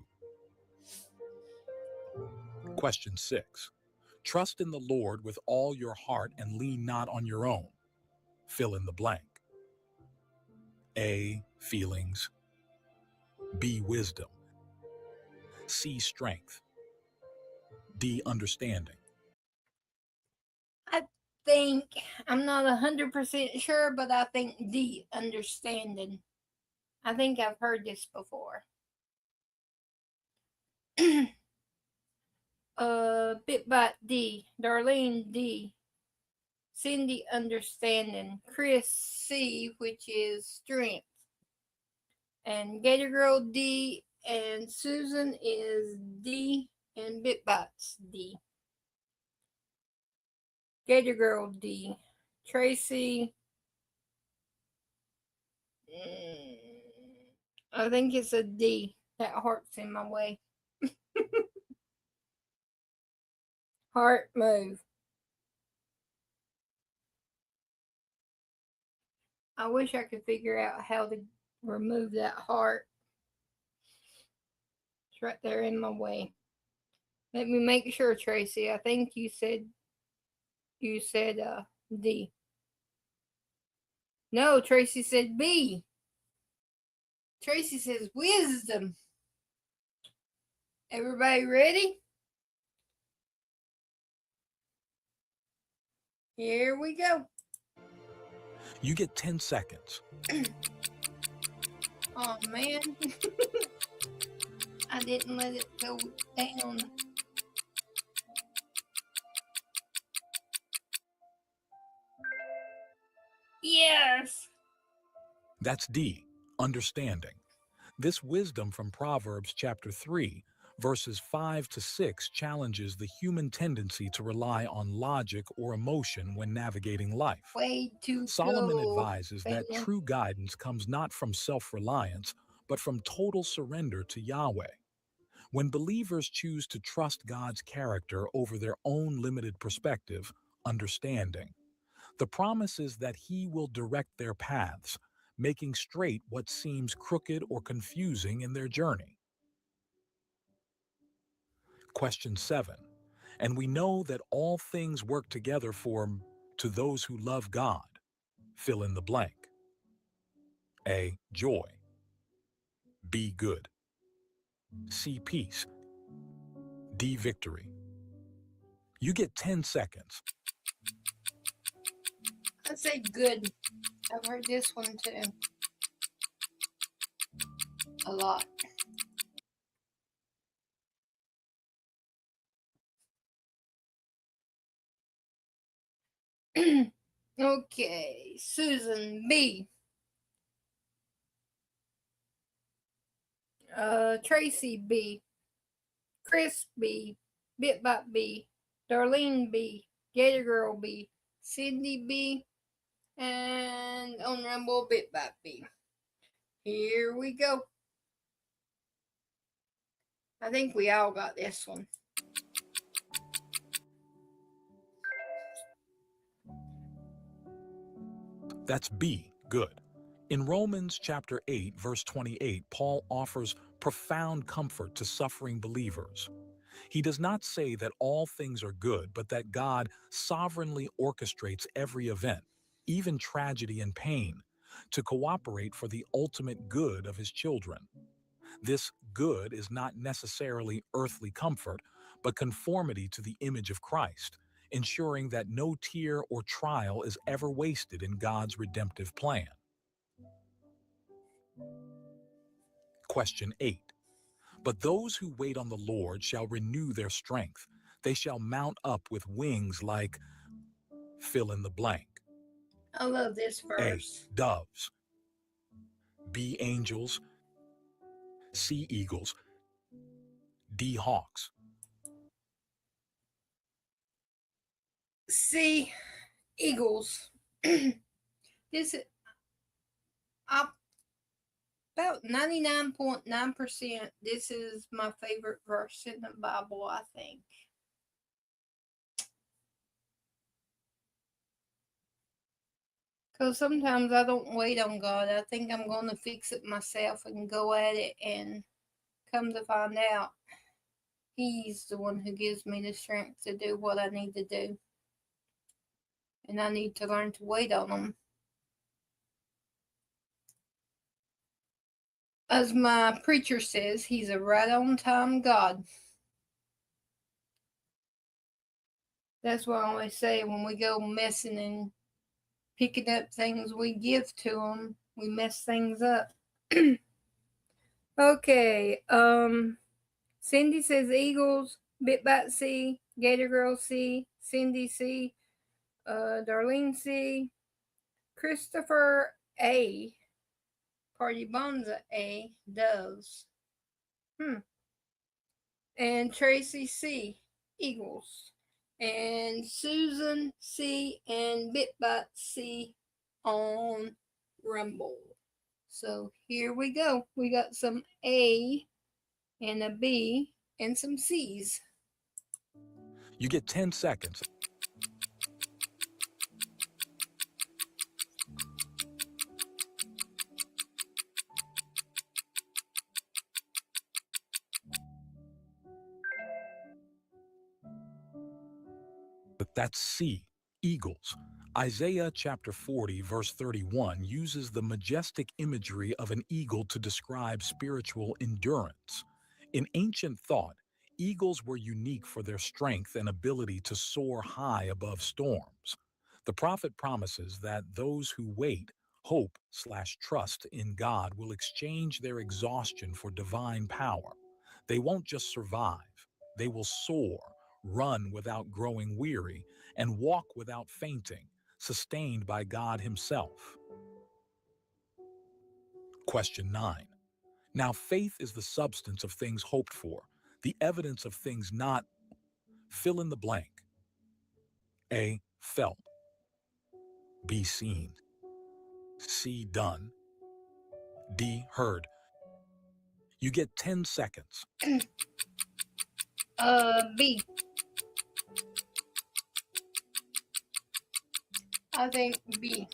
Question 6. Trust in the Lord with all your heart and lean not on your own. Fill in the blank. A, feelings. B, wisdom. C, strength. D, understanding. I think, I'm not 100% sure, but I think D, understanding. I think I've heard this before. Bitbot D, Darlene D, Cindy understanding, Chris C, which is strength, and Gator Girl D, and Susan is D, and Bitbots D. Gator Girl D, Tracy, I think it's a D. That heart's in my way. Heart, move. I wish I could figure out how to remove that heart. It's right there in my way. Let me make sure, Tracy. I think you said D. No, Tracy said B. Tracy says wisdom. Everybody ready? Here we go. You get 10 seconds. Oh man. I didn't let it go down. Yes. That's D, understanding. This wisdom from Proverbs chapter 3, verses 5 to 6 challenges the human tendency to rely on logic or emotion when navigating life. Way to Solomon go, advises that Benya. true guidance comes not from self-reliance, but from total surrender to Yahweh. When believers choose to trust God's character over their own limited perspective, understanding, the promise is that He will direct their paths, making straight what seems crooked or confusing in their journey. Question 7. And we know that all things work together to those who love God. Fill in the blank. A, joy. B, good. C, peace. D, victory. You get 10 seconds. I'd say good. I've heard this one too. A lot. Okay, Susan B. Tracy B. Chris B. Bitbot B. Darlene B. Gator Girl B. Cindy B. And on Rumble Bitbot B. Here we go. I think we all got this one. That's B, good. In Romans chapter 8, verse 28, Paul offers profound comfort to suffering believers. He does not say that all things are good, but that God sovereignly orchestrates every event, even tragedy and pain, to cooperate for the ultimate good of His children. This good is not necessarily earthly comfort, but conformity to the image of Christ, ensuring that no tear or trial is ever wasted in God's redemptive plan. Question 8. But those who wait on the Lord shall renew their strength. They shall mount up with wings like, fill in the blank. I love this verse. A, doves. B, angels. C, eagles. D, hawks. C, eagles. This is about 99.9%. This is my favorite verse in the Bible, I think. Because sometimes I don't wait on God. I think I'm going to fix it myself and go at it, and come to find out, He's the one who gives me the strength to do what I need to do. And I need to learn to wait on Him. As my preacher says, He's a right on time God. That's what I always say when we go messing and picking up things we give to Him, we mess things up. Okay, Cindy says eagles, Bitbot C, Gator Girl C, Cindy C, Darlene C, Christopher A, Party Bonza A, doves. And Tracy C, eagles. And Susan C and Bitbot C on Rumble. So here we go. We got some A and a B and some C's. You get 10 seconds. But that's C, Eagles. Isaiah chapter 40, verse 31 uses the majestic imagery of an eagle to describe spiritual endurance. In ancient thought, eagles were unique for their strength and ability to soar high above storms. The prophet promises that those who wait, hope/trust in God will exchange their exhaustion for divine power. They won't just survive, they will soar, run without growing weary, and walk without fainting, sustained by God Himself. Question 9. Now, faith is the substance of things hoped for, the evidence of things not. Fill in the blank. A. Felt. B. Seen. C. Done. D. Heard. You get 10 seconds. B. I think B.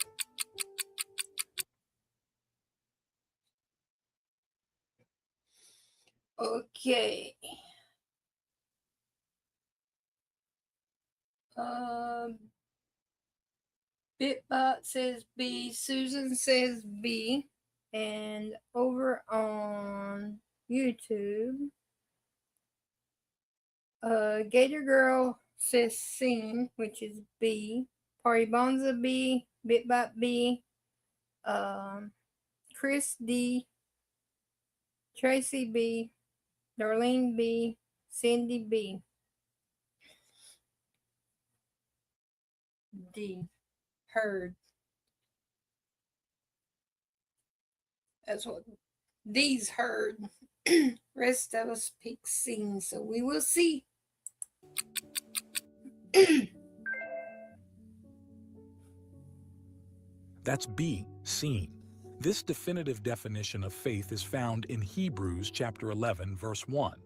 Okay. Bitbot says B. Susan says B. And over on YouTube, Gator Girl says seen, which is B. Party Bonza B. Bitbot B. Chris D. Tracy B. Darlene B. Cindy B. D. Heard. That's what D's heard. Rest of us pick seen, so we will see. That's B. Seen. This definitive definition of faith is found in Hebrews chapter 11, verse 1.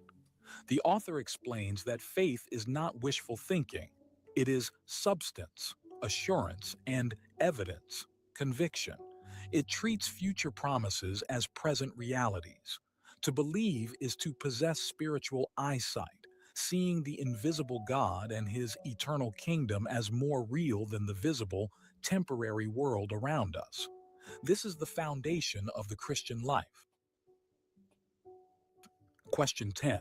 The author explains that faith is not wishful thinking. It is substance, assurance, and evidence, conviction. It treats future promises as present realities. To believe is to possess spiritual eyesight, seeing the invisible God and His eternal kingdom as more real than the visible, temporary world around us. This is the foundation of the Christian life. Question 10.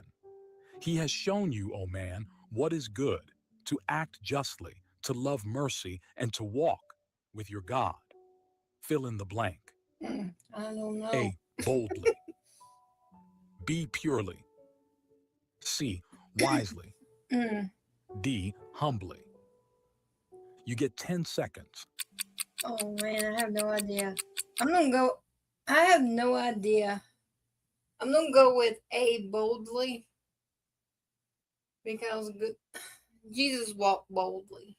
He has shown you, O man, what is good, to act justly, to love mercy, and to walk with your God. Fill in the blank. I don't know. A. Boldly. B. Purely. C. Wisely. D. Humbly. You get 10 seconds. Oh man, I have no idea. I have no idea. I'm gonna go with A. Boldly. Because Jesus walked boldly.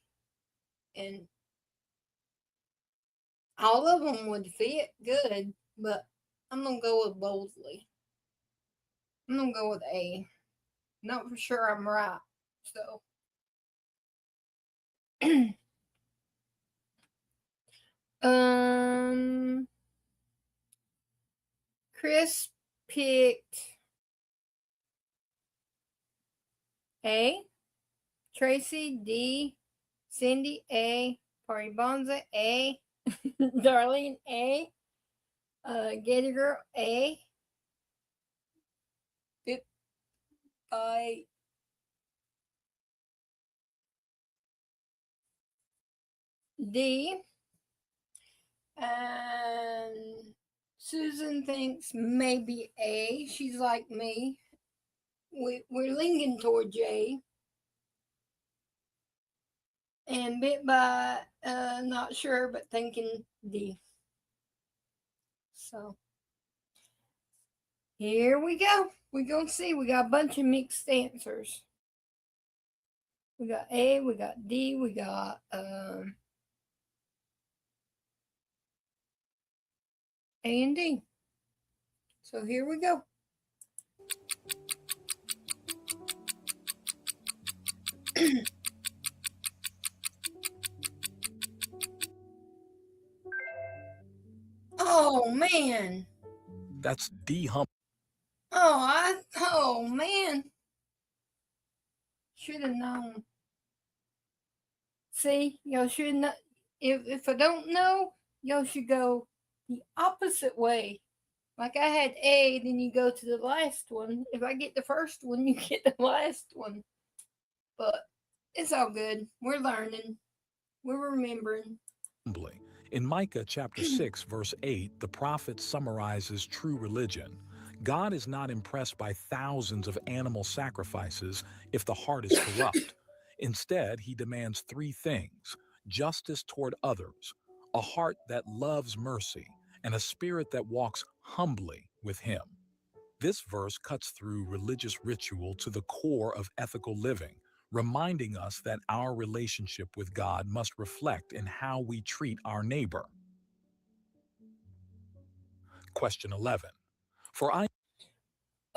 And all of them would fit good, but I'm going to go with boldly. I'm going to go with A. Not for sure I'm right, so. Chris picked A. Tracy D. Cindy A. Party Bonza A. Darlene A. Gator Girl A. Bip by D. And Susan thinks maybe A. She's like me. We're leaning toward J. And Bit by not sure, but thinking D. So here we go. We're gonna see. We got a bunch of mixed answers. We got A, we got D, we got A and D. So here we go. Oh man. That's D. Hump. Oh man. Should have known. See, y'all should not. If I don't know, y'all should go the opposite way. Like I had A, then you go to the last one. If I get the first one, you get the last one. But it's all good. We're learning. We're remembering. In Micah chapter 6, verse 8, the prophet summarizes true religion. God is not impressed by thousands of animal sacrifices if the heart is corrupt. Instead, he demands three things: justice toward others, a heart that loves mercy, and a spirit that walks humbly with him. This verse cuts through religious ritual to the core of ethical living, reminding us that our relationship with God must reflect in how we treat our neighbor. Question 11.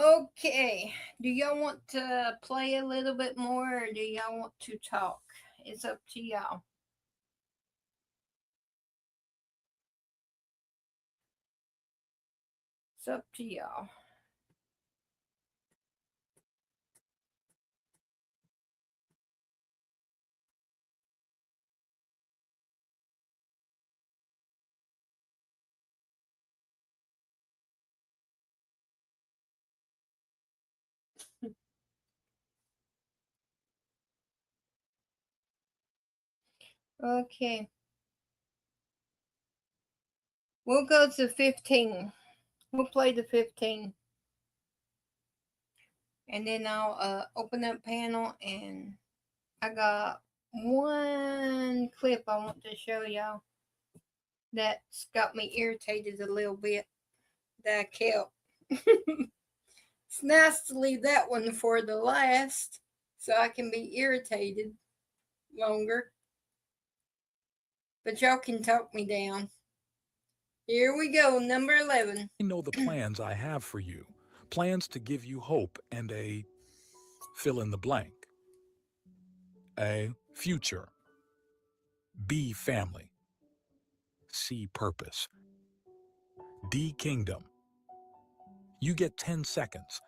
Okay. Do y'all want to play a little bit more, or do y'all want to talk? It's up to y'all. It's up to y'all. Okay. We'll go to 15. We'll play the 15. And then I'll open up panel, and I got one clip I want to show y'all that's got me irritated a little bit that I kept. It's nice to leave that one for the last so I can be irritated longer. But y'all can talk me down. Here we go, number 11. I know the plans I have for you, plans to give you hope and a fill in the blank. A, future. B, family. C, purpose. D, kingdom. You get 10 seconds.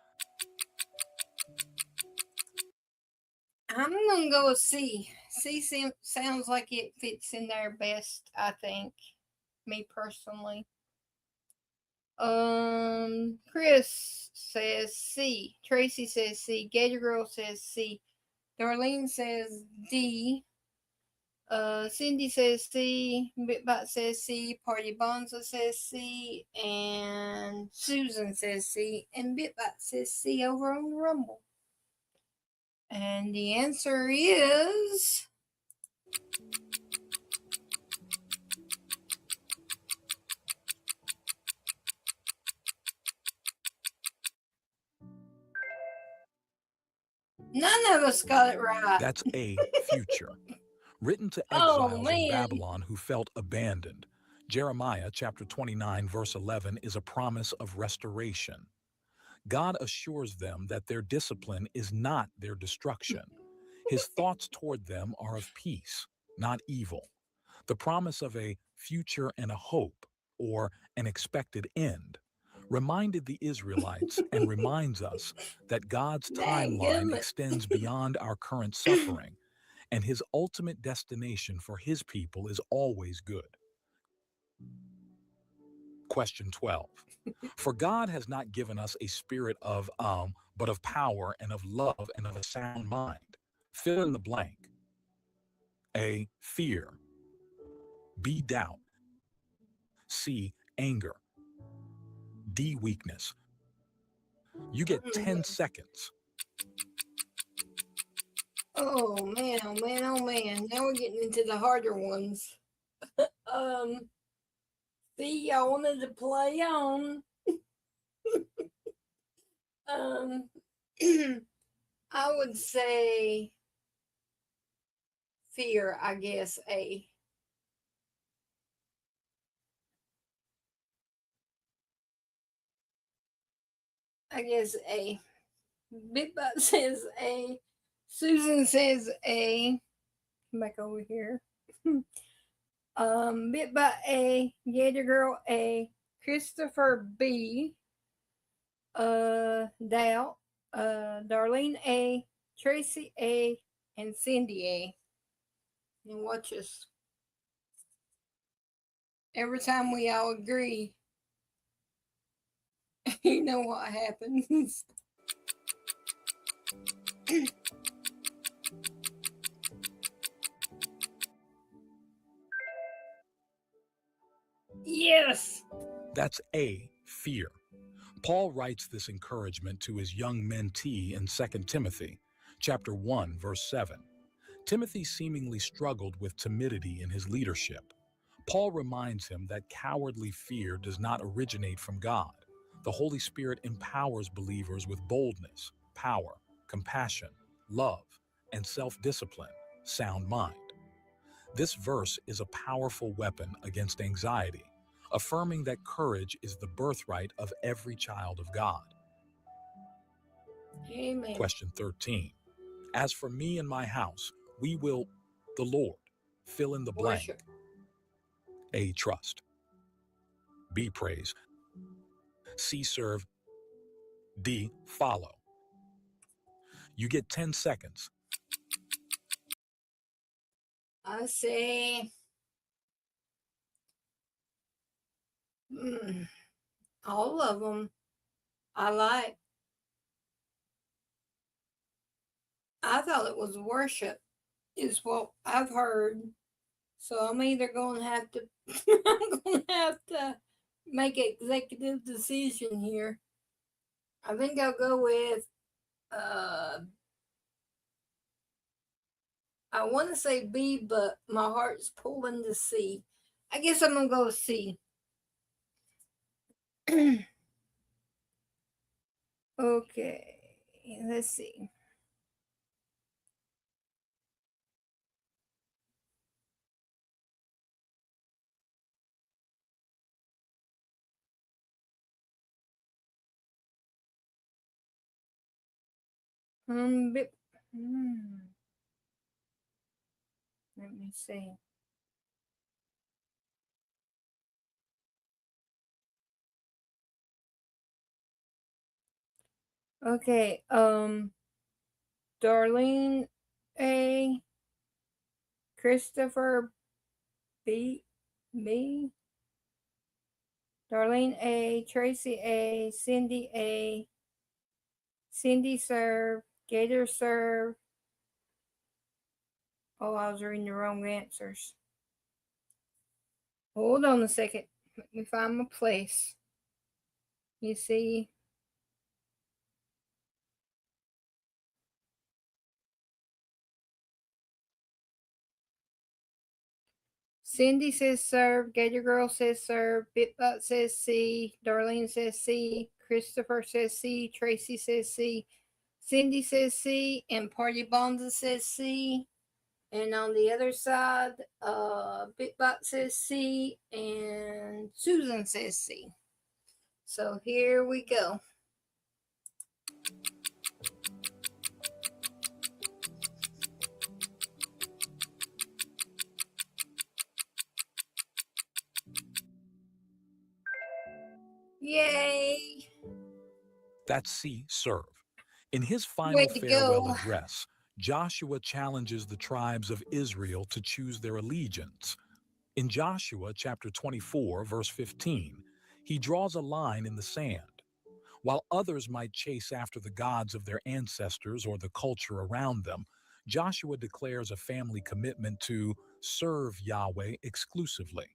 I'm going to go with C. C sounds like it fits in there best, I think. Me personally. Chris says C. Tracy says C. Gator Girl says C. Darlene says D. Cindy says C. Bitbot says C. Party Bonza says C. And Susan says C. And Bitbot says C over on Rumble. And the answer is... none of us got it right. That's A, future. Written to exiles in Babylon who felt abandoned. Jeremiah chapter 29, verse 11 is a promise of restoration. God assures them that their discipline is not their destruction. His thoughts toward them are of peace, not evil. The promise of a future and a hope, or an expected end, reminded the Israelites and reminds us that God's timeline extends beyond our current suffering, and his ultimate destination for his people is always good. Question 12. For God has not given us a spirit of but of power and of love and of a sound mind. Fill in the blank. A, fear. B, doubt. C, anger. D, weakness. You get 10 seconds. Oh man, oh man, oh man. Now we're getting into the harder ones. See, y'all wanted to play on. I would say fear, I guess, A. I guess A. Bitbot says A. Susan says A. Come back over here. Bitbot A. Gator Girl A. Christopher B. Doubt. Darlene A. Tracy A. And Cindy A. And watch us. Every time we all agree, you know what happens. Yes. That's A, fear. Paul writes this encouragement to his young mentee in 2 Timothy, chapter 1, verse 7. Timothy seemingly struggled with timidity in his leadership. Paul reminds him that cowardly fear does not originate from God. The Holy Spirit empowers believers with boldness, power, compassion, love, and self-discipline, sound mind. This verse is a powerful weapon against anxiety, affirming that courage is the birthright of every child of God. Amen. Question 13. As for me and my house, we will, the Lord, fill in the blank. Worship. A, trust. B, praise. C, serve. D, follow. You get 10 seconds. I say all of them I like. I thought it was worship is what I've heard. So I'm either going to have to I'm going to have to make an executive decision here. I think I'll go with I want to say B, but my heart's pulling to C. I guess I'm going to go with C. Okay, let's see. Let me see. Okay, Darlene A, Christopher B, Darlene A, Tracy A, Cindy serve, Gator serve. Oh, I was reading the wrong answers. Hold on a second. Let me find my place. You see, Cindy says serve, Gator Girl says serve, Bitbot says C, Darlene says C, Christopher says C, Tracy says C, Cindy says C, and Party Bonza says C. And on the other side, Bitbot says C, and Susan says C. So here we go. Yay! That's C, serve. In his final Way to farewell go. address, Joshua challenges the tribes of Israel to choose their allegiance. In Joshua chapter 24, verse 15, he draws a line in the sand. While others might chase after the gods of their ancestors or the culture around them, Joshua declares a family commitment to serve Yahweh exclusively.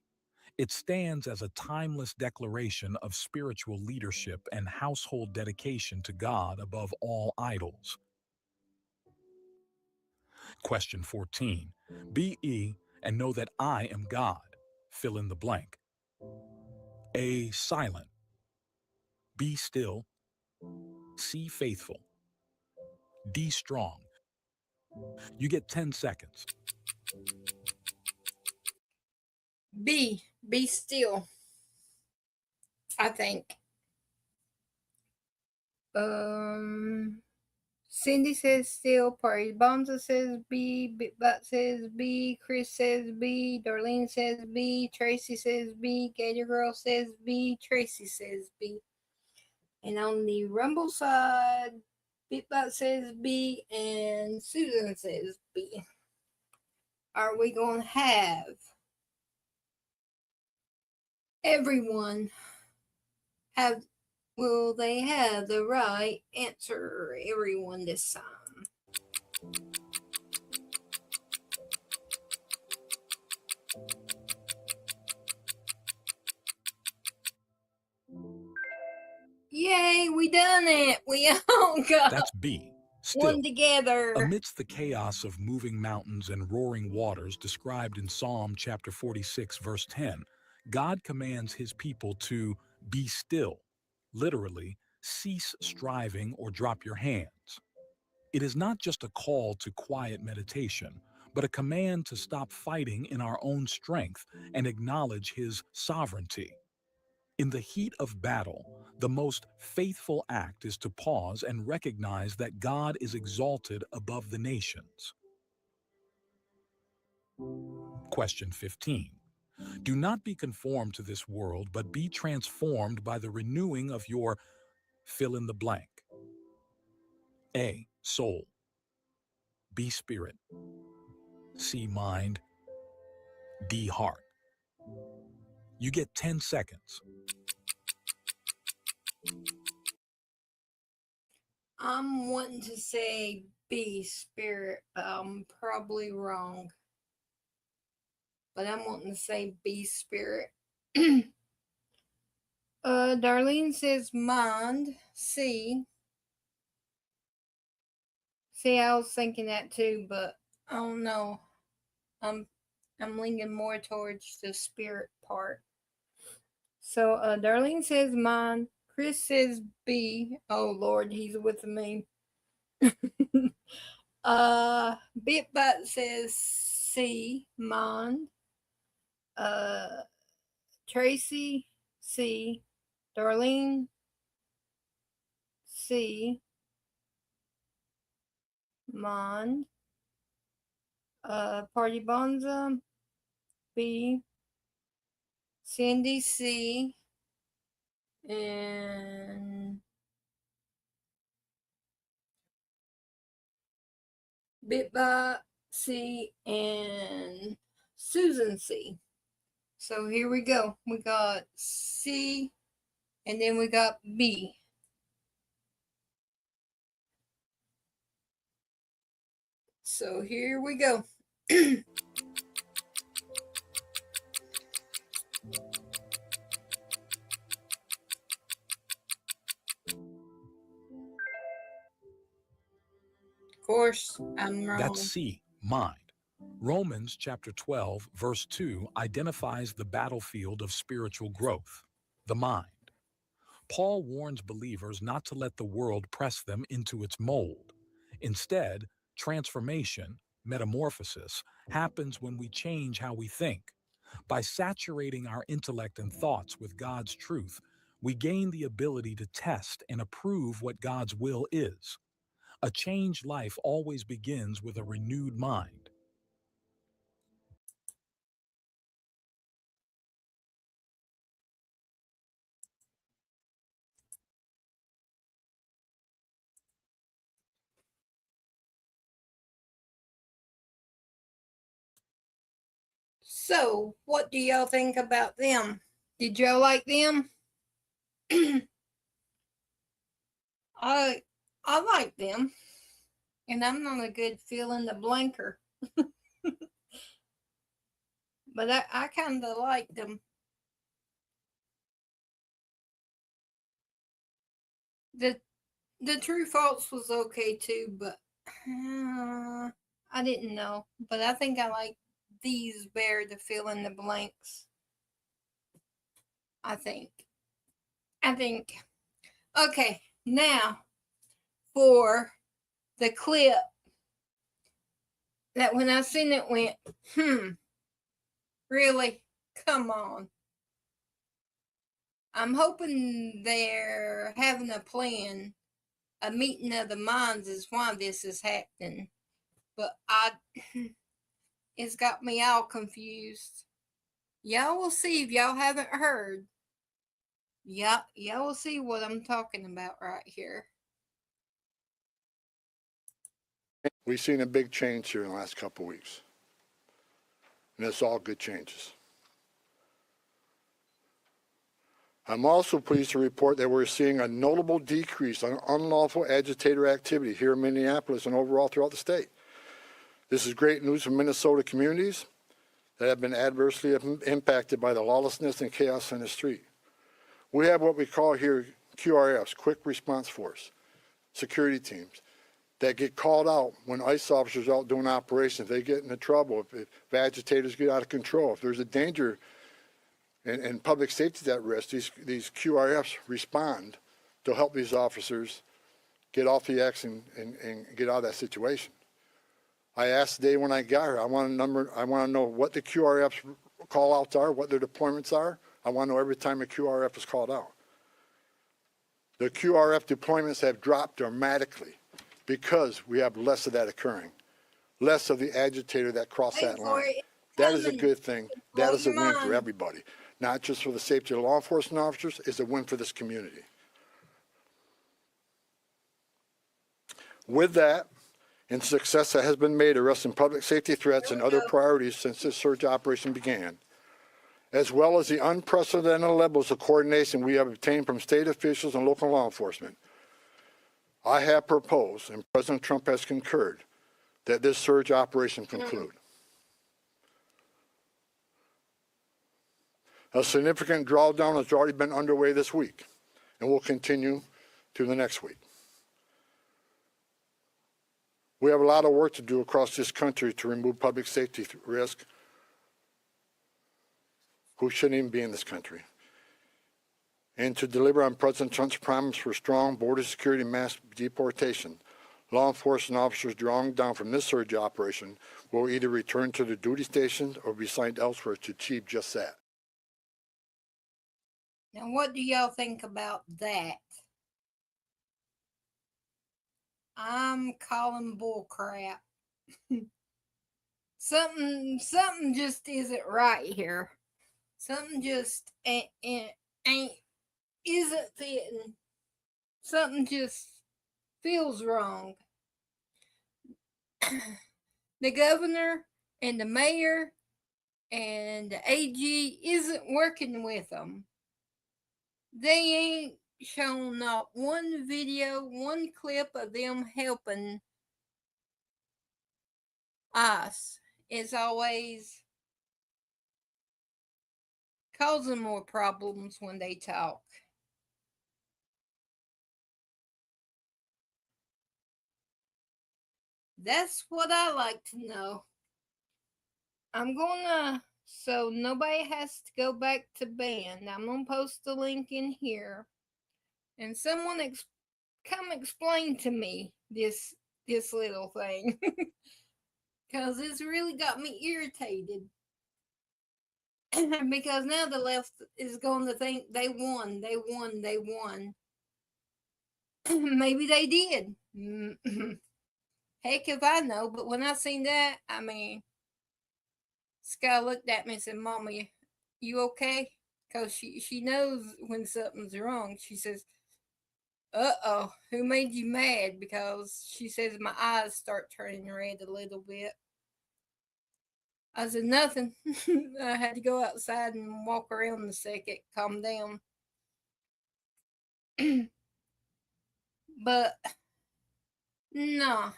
It stands as a timeless declaration of spiritual leadership and household dedication to God above all idols. Question 14. Be ye and know that I am God. Fill in the blank. A, silent. B, still. C, faithful. D, strong. You get 10 seconds. B, be still. I think. Cindy says still, Party Bonza says B, Bitbot says B, Chris says B, Darlene says B, Tracy says B, Gator Girl says B, Tracy says B. And on the Rumble side, Bitbot says B, and Susan says B. are we going to have everyone have, will they have the right answer, everyone, this time? Yay, we done it. We all got That's B. one Still, together. amidst the chaos of moving mountains and roaring waters described in Psalm chapter 46, verse 10, God commands his people to be still, literally, cease striving or drop your hands. It is not just a call to quiet meditation, but a command to stop fighting in our own strength and acknowledge his sovereignty. In the heat of battle, the most faithful act is to pause and recognize that God is exalted above the nations. Question 15. Do not be conformed to this world, but be transformed by the renewing of your fill in the blank. A. Soul. B. Spirit. C. Mind. D. Heart. You get 10 seconds. I'm wanting to say B, spirit, but I'm probably wrong. But I'm wanting to say B, spirit. Darlene says mind. C. See, I was thinking that too, but I don't know. I'm leaning more towards the spirit part. So Darlene says mind. Chris says B. Oh Lord, he's with me. Bitbot says C. Mind. Tracy C. Darlene C. Mind. Party Bonza B. Cindy C. And Bitbot C. And Susan C. So here we go. We got C. And then we got B. So here we go. Of course, I'm wrong. That's C. Mind. Romans chapter 12, verse 2 identifies the battlefield of spiritual growth, the mind. Paul warns believers not to let the world press them into its mold. Instead, transformation, metamorphosis, happens when we change how we think. By saturating our intellect and thoughts with God's truth, we gain the ability to test and approve what God's will is. A changed life always begins with a renewed mind. So, what do y'all think about them? Did y'all like them? I like them. And I'm not a good fill in the blanker. But I kind of liked them. The true false was okay too, but I didn't know. But I think I like these better to fill in the blanks. I think. Okay, now for the clip that when I seen it went, really? Come on. I'm hoping they're having a plan. A meeting of the minds is why this is happening. But it's got me all confused. Y'all will see if y'all haven't heard. Y'all will see what I'm talking about right here. We've seen a big change here in the last couple of weeks. and it's all good changes. I'm also pleased to report that we're seeing a notable decrease on unlawful agitator activity here in Minneapolis and overall throughout the state. This is great news for Minnesota communities that have been adversely impacted by the lawlessness and chaos on the street. We have what we call here QRFs, Quick Response Force, security teams that get called out when ICE officers are out doing operations. They get into trouble if agitators get out of control. If there's a danger and public safety is at risk, these QRFs respond to help these officers get off the X and get out of that situation. I asked today when I got here, I want to know what the QRFs call outs are, what their deployments are. I want to know every time a QRF is called out. The QRF deployments have dropped dramatically because we have less of that occurring, less of the agitator that cross that line. That is a good thing. That is a win for everybody, not just for the safety of law enforcement officers. It's a win for this community. With that, and success that has been made arresting public safety threats and other priorities since this surge operation began, as well as the unprecedented levels of coordination we have obtained from state officials and local law enforcement, I have proposed, and President Trump has concurred, that this surge operation conclude. A significant drawdown has already been underway this week and will continue through the next week. We have a lot of work to do across this country to remove public safety risk who shouldn't even be in this country, and to deliver on President Trump's promise for strong border security and mass deportation. Law enforcement officers drawing down from this surge operation will either return to their duty stations or be assigned elsewhere to achieve just that. Now, what do y'all think about that? I'm calling bull crap. Something just isn't right here. Something just isn't fitting. Something just feels wrong. The governor and the mayor and the AG isn't working with them. They ain't shown not one video, one clip of them helping us. It's always causing more problems when they talk. That's what I like to know. I'm gonna, so nobody has to go back to band, I'm gonna post the link in here. And someone come explain to me this little thing. Because it's really got me irritated. Because now the left is going to think they won. Maybe they did. Heck if I know, but when I seen that, I mean, Sky looked at me and said, Mama, you okay? Because she knows when something's wrong. She says, uh-oh, who made you mad? Because she says my eyes start turning red a little bit. I said, nothing. I had to go outside and walk around a second, calm down. But, no,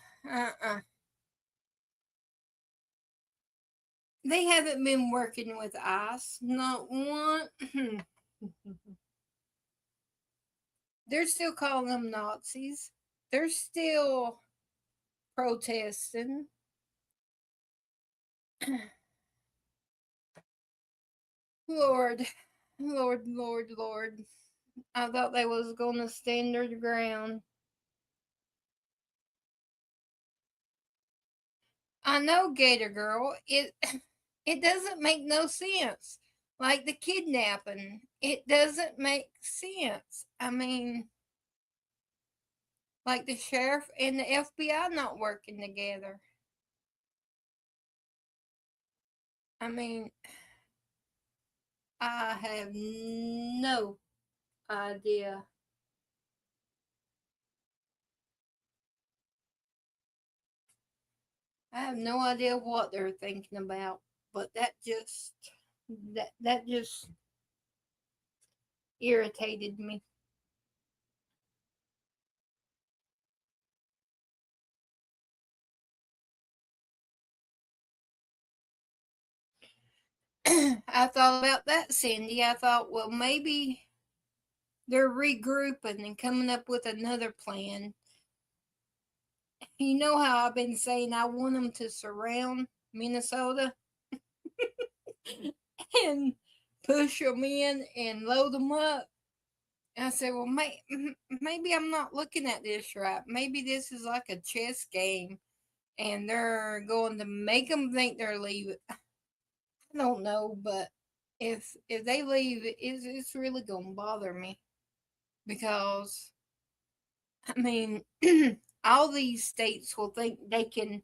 They haven't been working with us, not one. They're still calling them Nazis. They're still protesting. Lord. I thought they was going to stand their ground. I know, Gator Girl, it doesn't make no sense. Like the kidnapping, it doesn't make sense. I mean, like the sheriff and the FBI not working together. I mean, I have no idea. I have no idea what they're thinking about. but that just irritated me. I thought about that, Cindy. I thought, well, maybe they're regrouping and coming up with another plan. You know how I've been saying I want them to surround Minnesota and push them in and load them up. And I said, well, maybe I'm not looking at this right. Maybe this is like a chess game and they're going to make them think they're leaving. I don't know, but if they leave, it's really going to bother me because, I mean, all these states will think they can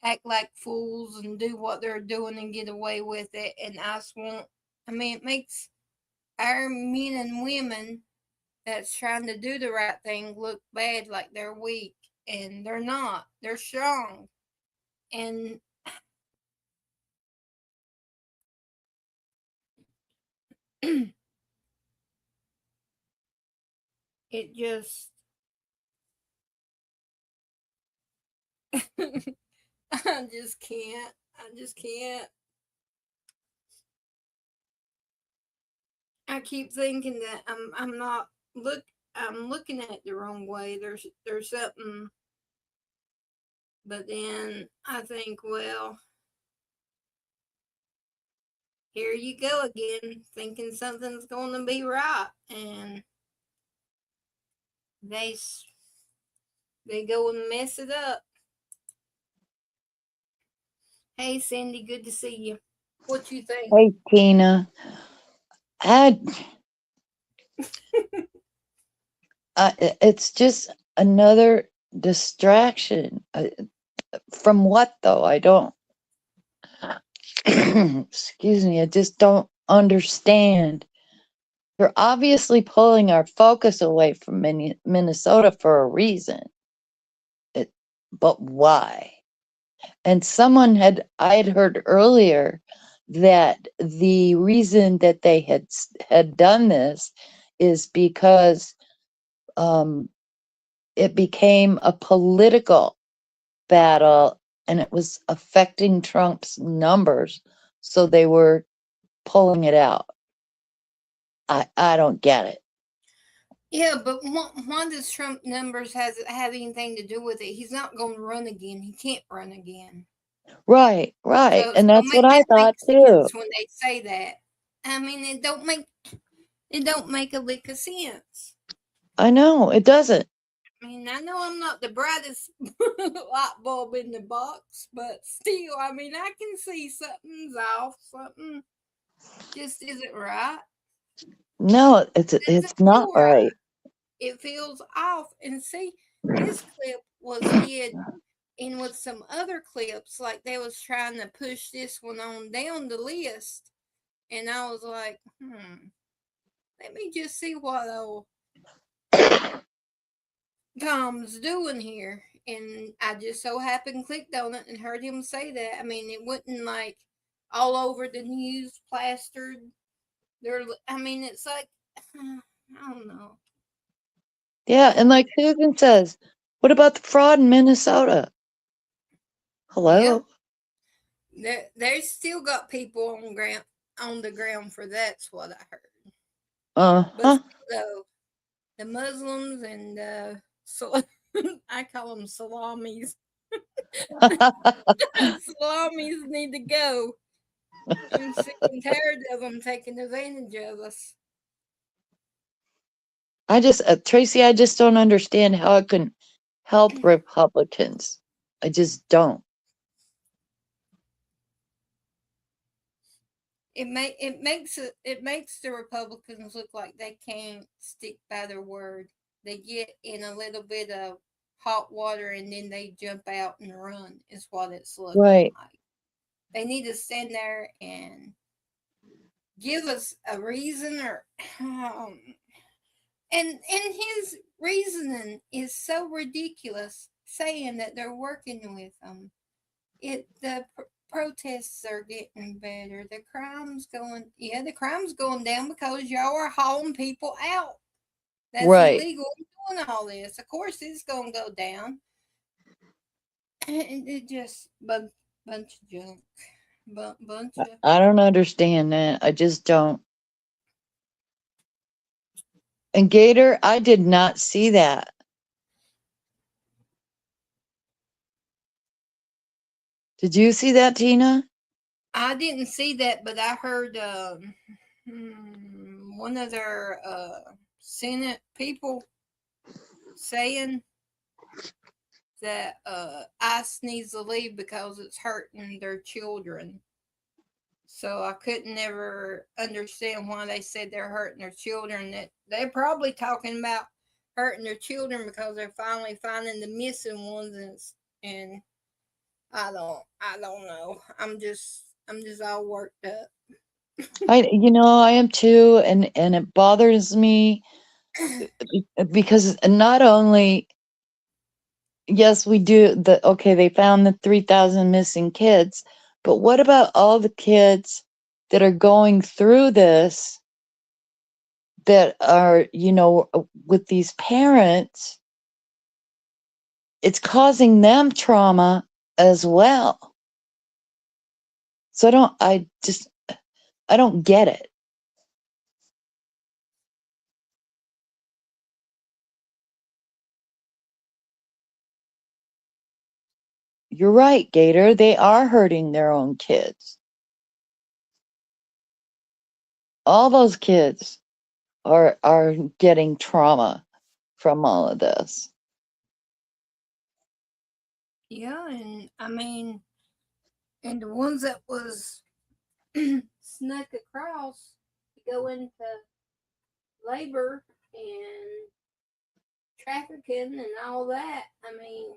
act like fools and do what they're doing and get away with it. And it makes our men and women that's trying to do the right thing look bad, like they're weak, and they're not. They're strong. And it just I just can't. I keep thinking that I'm looking at it the wrong way. There's something, but then I think, well, here you go again, thinking something's going to be right, and they go and mess it up. Hey, Cindy, good to see you. What you think? Hey, Tina. It's just another distraction. From what, though? I don't. Excuse me. I just don't understand. They're obviously pulling our focus away from Minnesota for a reason. But why? And I had heard earlier that the reason that they had done this is because it became a political battle and it was affecting Trump's numbers, so they were pulling it out. I don't get it. Yeah, but why does Trump numbers have anything to do with it? He's not going to run again. He can't run again. Right. So And that's what I thought too. When they say that, I mean, it don't make a lick of sense. I know it doesn't. I mean, I know I'm not the brightest light bulb in the box, but still, I mean, I can see something's off. Something just isn't right. No, it's not right. It feels off. And see, this clip was hid in with some other clips, like they was trying to push this one on down the list. And I was like, let me just see what old Tom's doing here. And I just so happened clicked on it and heard him say that. I mean, it wasn't like all over the news, plastered. It's like, I don't know. Yeah, and like Susan says, what about the fraud in Minnesota? Hello? Yeah. There's still got people on the ground for that's what I heard. But still, the Muslims and I call them salamis. Salamis need to go. I'm sick and tired of them taking advantage of us. Tracy, I just don't understand how it can help Republicans. I just don't. It makes the Republicans look like they can't stick by their word. They get in a little bit of hot water and then they jump out and run. Is what it's looking like. They need to stand there and give us a reason, or and his reasoning is so ridiculous, saying that they're working with them. protests are getting better. The crime's going down because y'all are hauling people out. That's Right. illegal doing all this. Of course, it's gonna go down. And it just bunch of junk, bunch of. I don't understand that. I just don't. And Gator, I did not see that. Did you see that, Tina? I didn't see that, but I heard one of their Senate people saying that ICE needs to leave because it's hurting their children. So I couldn't never understand why they said they're hurting their children. That they're probably talking about hurting their children because they're finally finding the missing ones, and I don't know. I'm just all worked up. I am too, and it bothers me because not only, yes, we do they found the 3,000 missing kids, but what about all the kids that are going through this that are, with these parents? It's causing them trauma as well. So I don't get it. You're right, Gator. They are hurting their own kids. All those kids are getting trauma from all of this. Yeah, and I mean, and the ones that was snuck across to go into labor and trafficking and all that. I mean,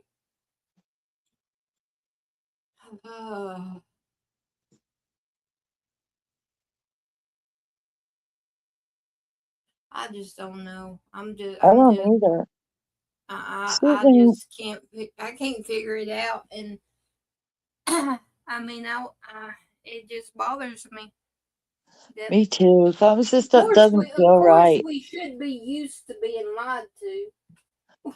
I just don't know. I don't either. I just can't. I can't figure it out, and I mean, it just bothers me. Me too. Some stuff Of doesn't feel course, right. we should be used to being lied to.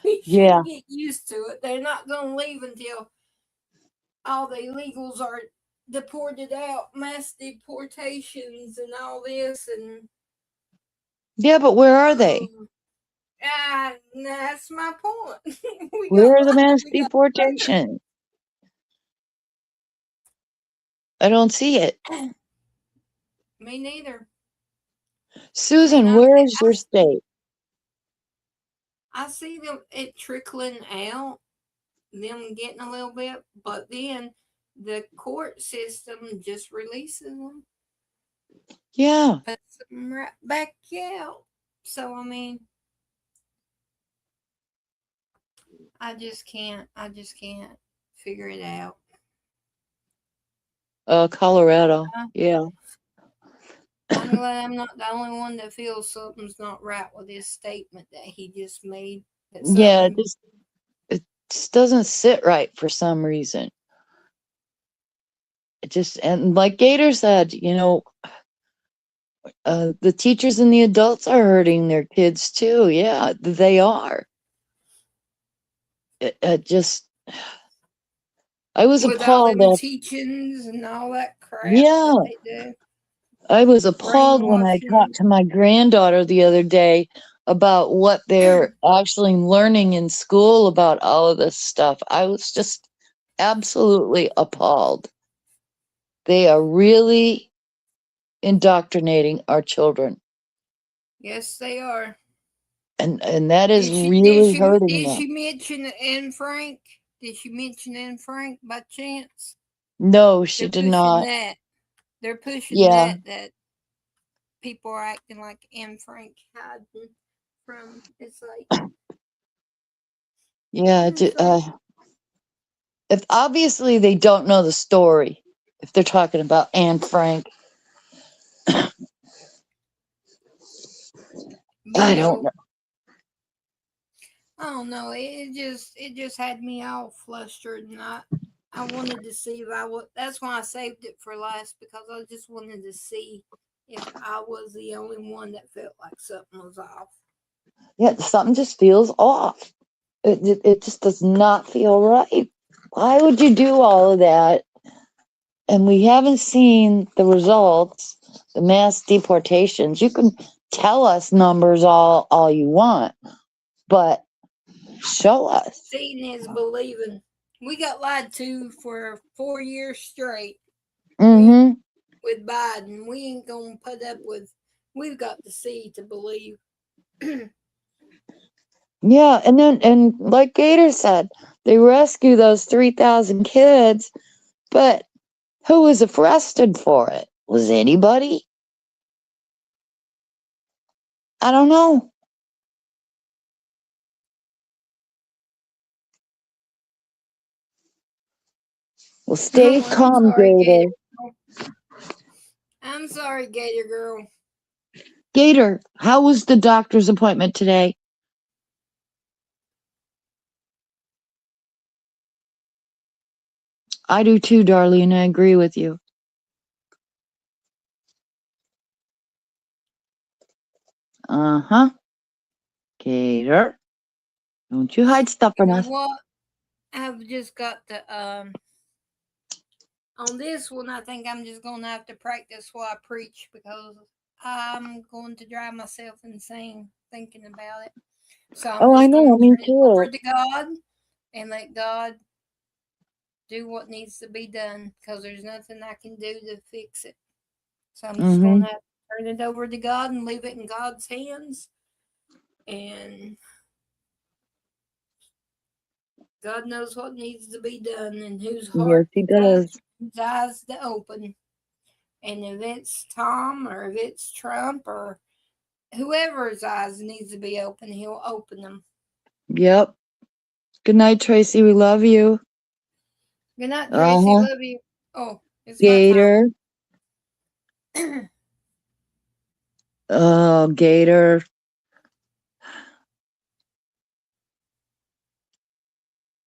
We Yeah. should get used to it. They're not going to leave until all the illegals are deported out, mass deportations, and all this, and Yeah, but where are they? that's my point. Where are the mass deportation? I don't see it. Me neither. Susan, where is your state? I see it trickling out, them getting a little bit, but then the court system just releases them. Yeah. Puts them right back out. So, I mean, I just can't figure it out. Colorado. Yeah. I'm glad I'm not the only one that feels something's not right with this statement that he just made. Yeah, it just doesn't sit right for some reason. And like Gator said, the teachers and the adults are hurting their kids too. Yeah, they are. I was with all appalled them at, teachings and all that crap yeah. that they do. I was appalled when I talked to my granddaughter the other day about what they're actually learning in school about all of this stuff. I was just absolutely appalled. They are really indoctrinating our children. Yes, they are. And that is really hurting Did them. she mention Anne Frank? Did she mention Anne Frank by chance? No, she did not. They're pushing Yeah. that people are acting like Anne Frank hiding from. It's like, Yeah. If obviously they don't know the story, if they're talking about Anne Frank. I don't know. I don't know. It just had me all flustered, and I wanted to see if I would. That's why I saved it for last, because I just wanted to see if I was the only one that felt like something was off. Yeah, something just feels off. It just does not feel right. Why would you do all of that? And we haven't seen the results, the mass deportations. You can tell us numbers all you want, but show us. Seeing is believing. We got lied to for 4 years straight Mm-hmm. with Biden. We ain't gonna put up with. We've got to see to believe. Yeah, and like Gator said, they rescue those 3,000 kids, but who was arrested for it? Was anybody? I don't know. Well, stay Oh, I'm calm, sorry, Gator. Gator. I'm sorry, Gator girl. Gator, how was the doctor's appointment today? I do too, Darlene. I agree with you. Uh-huh. Gator, don't you hide stuff You from know us. what? I've just got to on this one. I think I'm just gonna have to practice while I preach, because I'm going to drive myself insane thinking about it. So I'm Oh, I just know. gonna Me turn it over too. to God and let God do what needs to be done, because there's nothing I can do to fix it. So I'm just Mm-hmm. gonna have to turn it over to God and leave it in God's hands. And God knows what needs to be done and whose Yes, heart he to touch, does. whose eyes to open. And if it's Tom or if it's Trump or whoever's eyes needs to be open, he'll open them. Yep. Good night, Tracy. We love you. Good night, Tracy. Uh-huh. Love you. Oh, it's Gator. my time. Oh, Gator.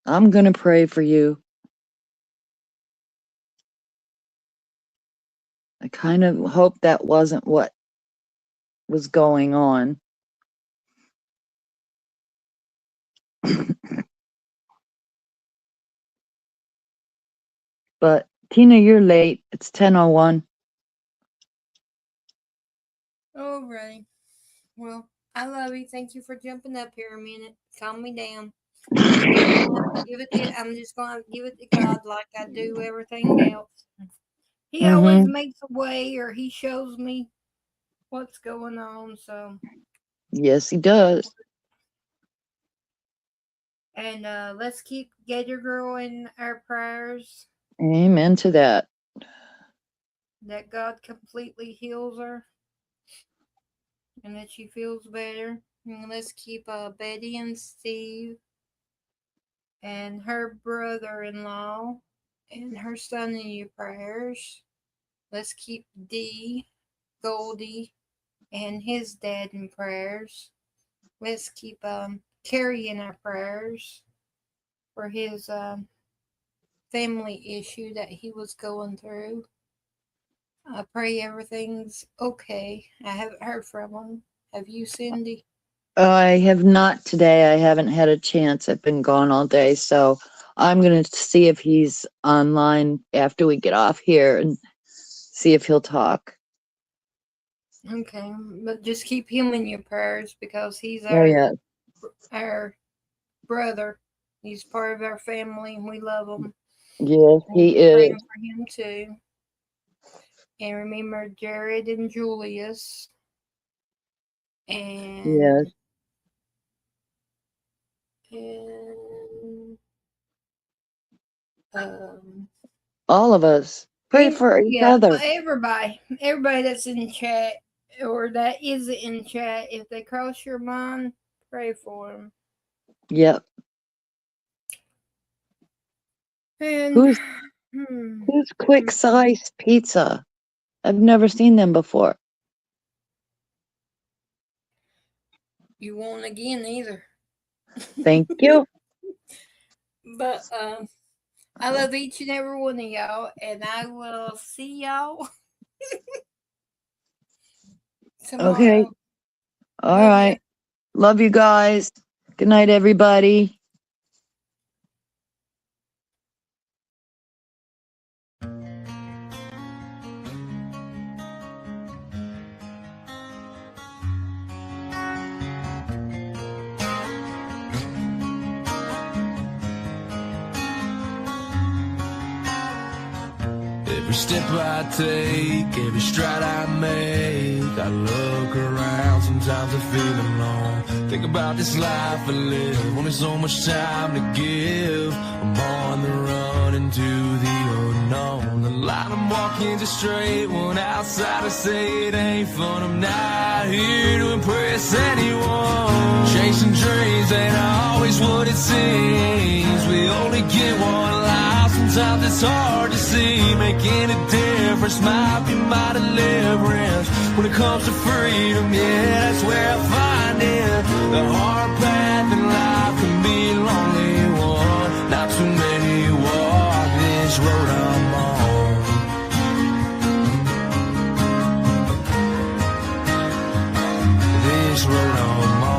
I'm gonna pray for you. I kind of hope that wasn't what was going on. But Tina, you're late. It's 10:01. Alright. Well, I love you. Thank you for jumping up here a minute. Calm me down. I'm just gonna have to give it to God like I do everything else. He always Mm-hmm. makes a way, or he shows me what's going on. So, Yes, he does. and let's keep Gator Girl in our prayers, Amen to that. that God completely heals her and that she feels better. And let's keep Betty and Steve and her brother-in-law and her son in your prayers. Let's keep D, Goldie, and his dad in prayers. Let's keep Carrie in our prayers for his family issue that he was going through. I pray everything's okay. I haven't heard from him. Have you, Cindy? I have not today. I haven't had a chance. I've been gone all day, so I'm gonna see if he's online after we get off here and see if he'll talk. Okay, but just keep him in your prayers, because he's Oh yeah. our brother. He's part of our family, and we love him. Yes, he And is. praying for him too. And remember Jared and Julius. Yes. And All of us. Pray for each other. everybody that's in chat or that is in chat, if they cross your mind, pray for them. Yep. And who's Quick Size Pizza? I've never seen them before. you won't again either. Thank you. But I love each and every one of y'all, and I will see y'all tomorrow. Okay. All right. Love you guys. Good night, everybody. Every step I take, every stride I make, I look around, sometimes I feel alone. Think about this life I live, only so much time to give. I'm on the run into the unknown. The line I'm walking just straight, one outside I say it ain't fun. I'm not here to impress anyone. Chasing dreams ain't always what it seems. We only get one life, sometimes it's hard to see. Making a difference might be my deliverance. When it comes to freedom, yeah, that's where I find it. The hard path in life can be a lonely one. Not too many walk this road I'm on. This road I'm on.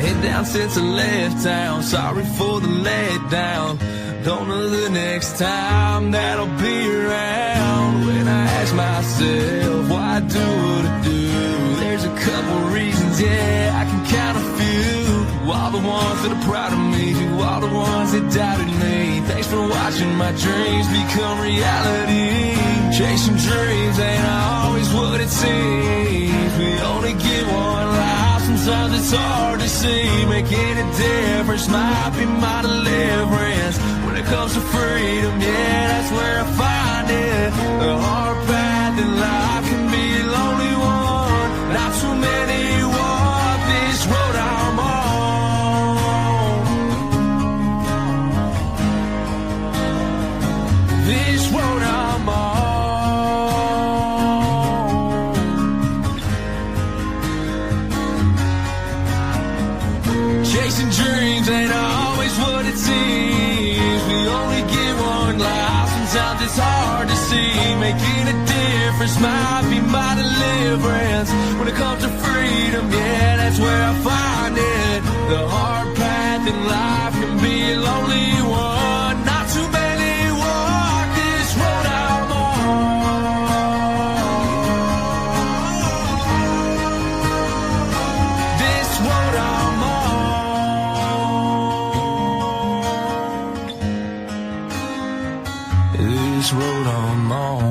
Head down since I left town, sorry for the letdown. Don't know the next time that I'll be around. When I ask myself why I do what I do, there's a couple reasons, yeah, I can count a few. To all the ones that are proud of me, to all the ones that doubted me, thanks for watching my dreams become reality. Chasing dreams ain't always what it seems. We only get one life, sometimes it's hard to see. Making a difference might be my deliverance. When it comes to freedom, yeah, that's where I find it. The hard path in life can be a lonely one. Not too many walk this road I'm on. This road I'm on. Chasing dreams ain't always what it seems. We only get one life, sometimes it's hard to see. Making a difference might be my deliverance. When it comes to freedom, yeah, that's where I find it. The hard path in life can be a lonely one. Not too many walk this road I'm on. This road I'm on. This road I'm on.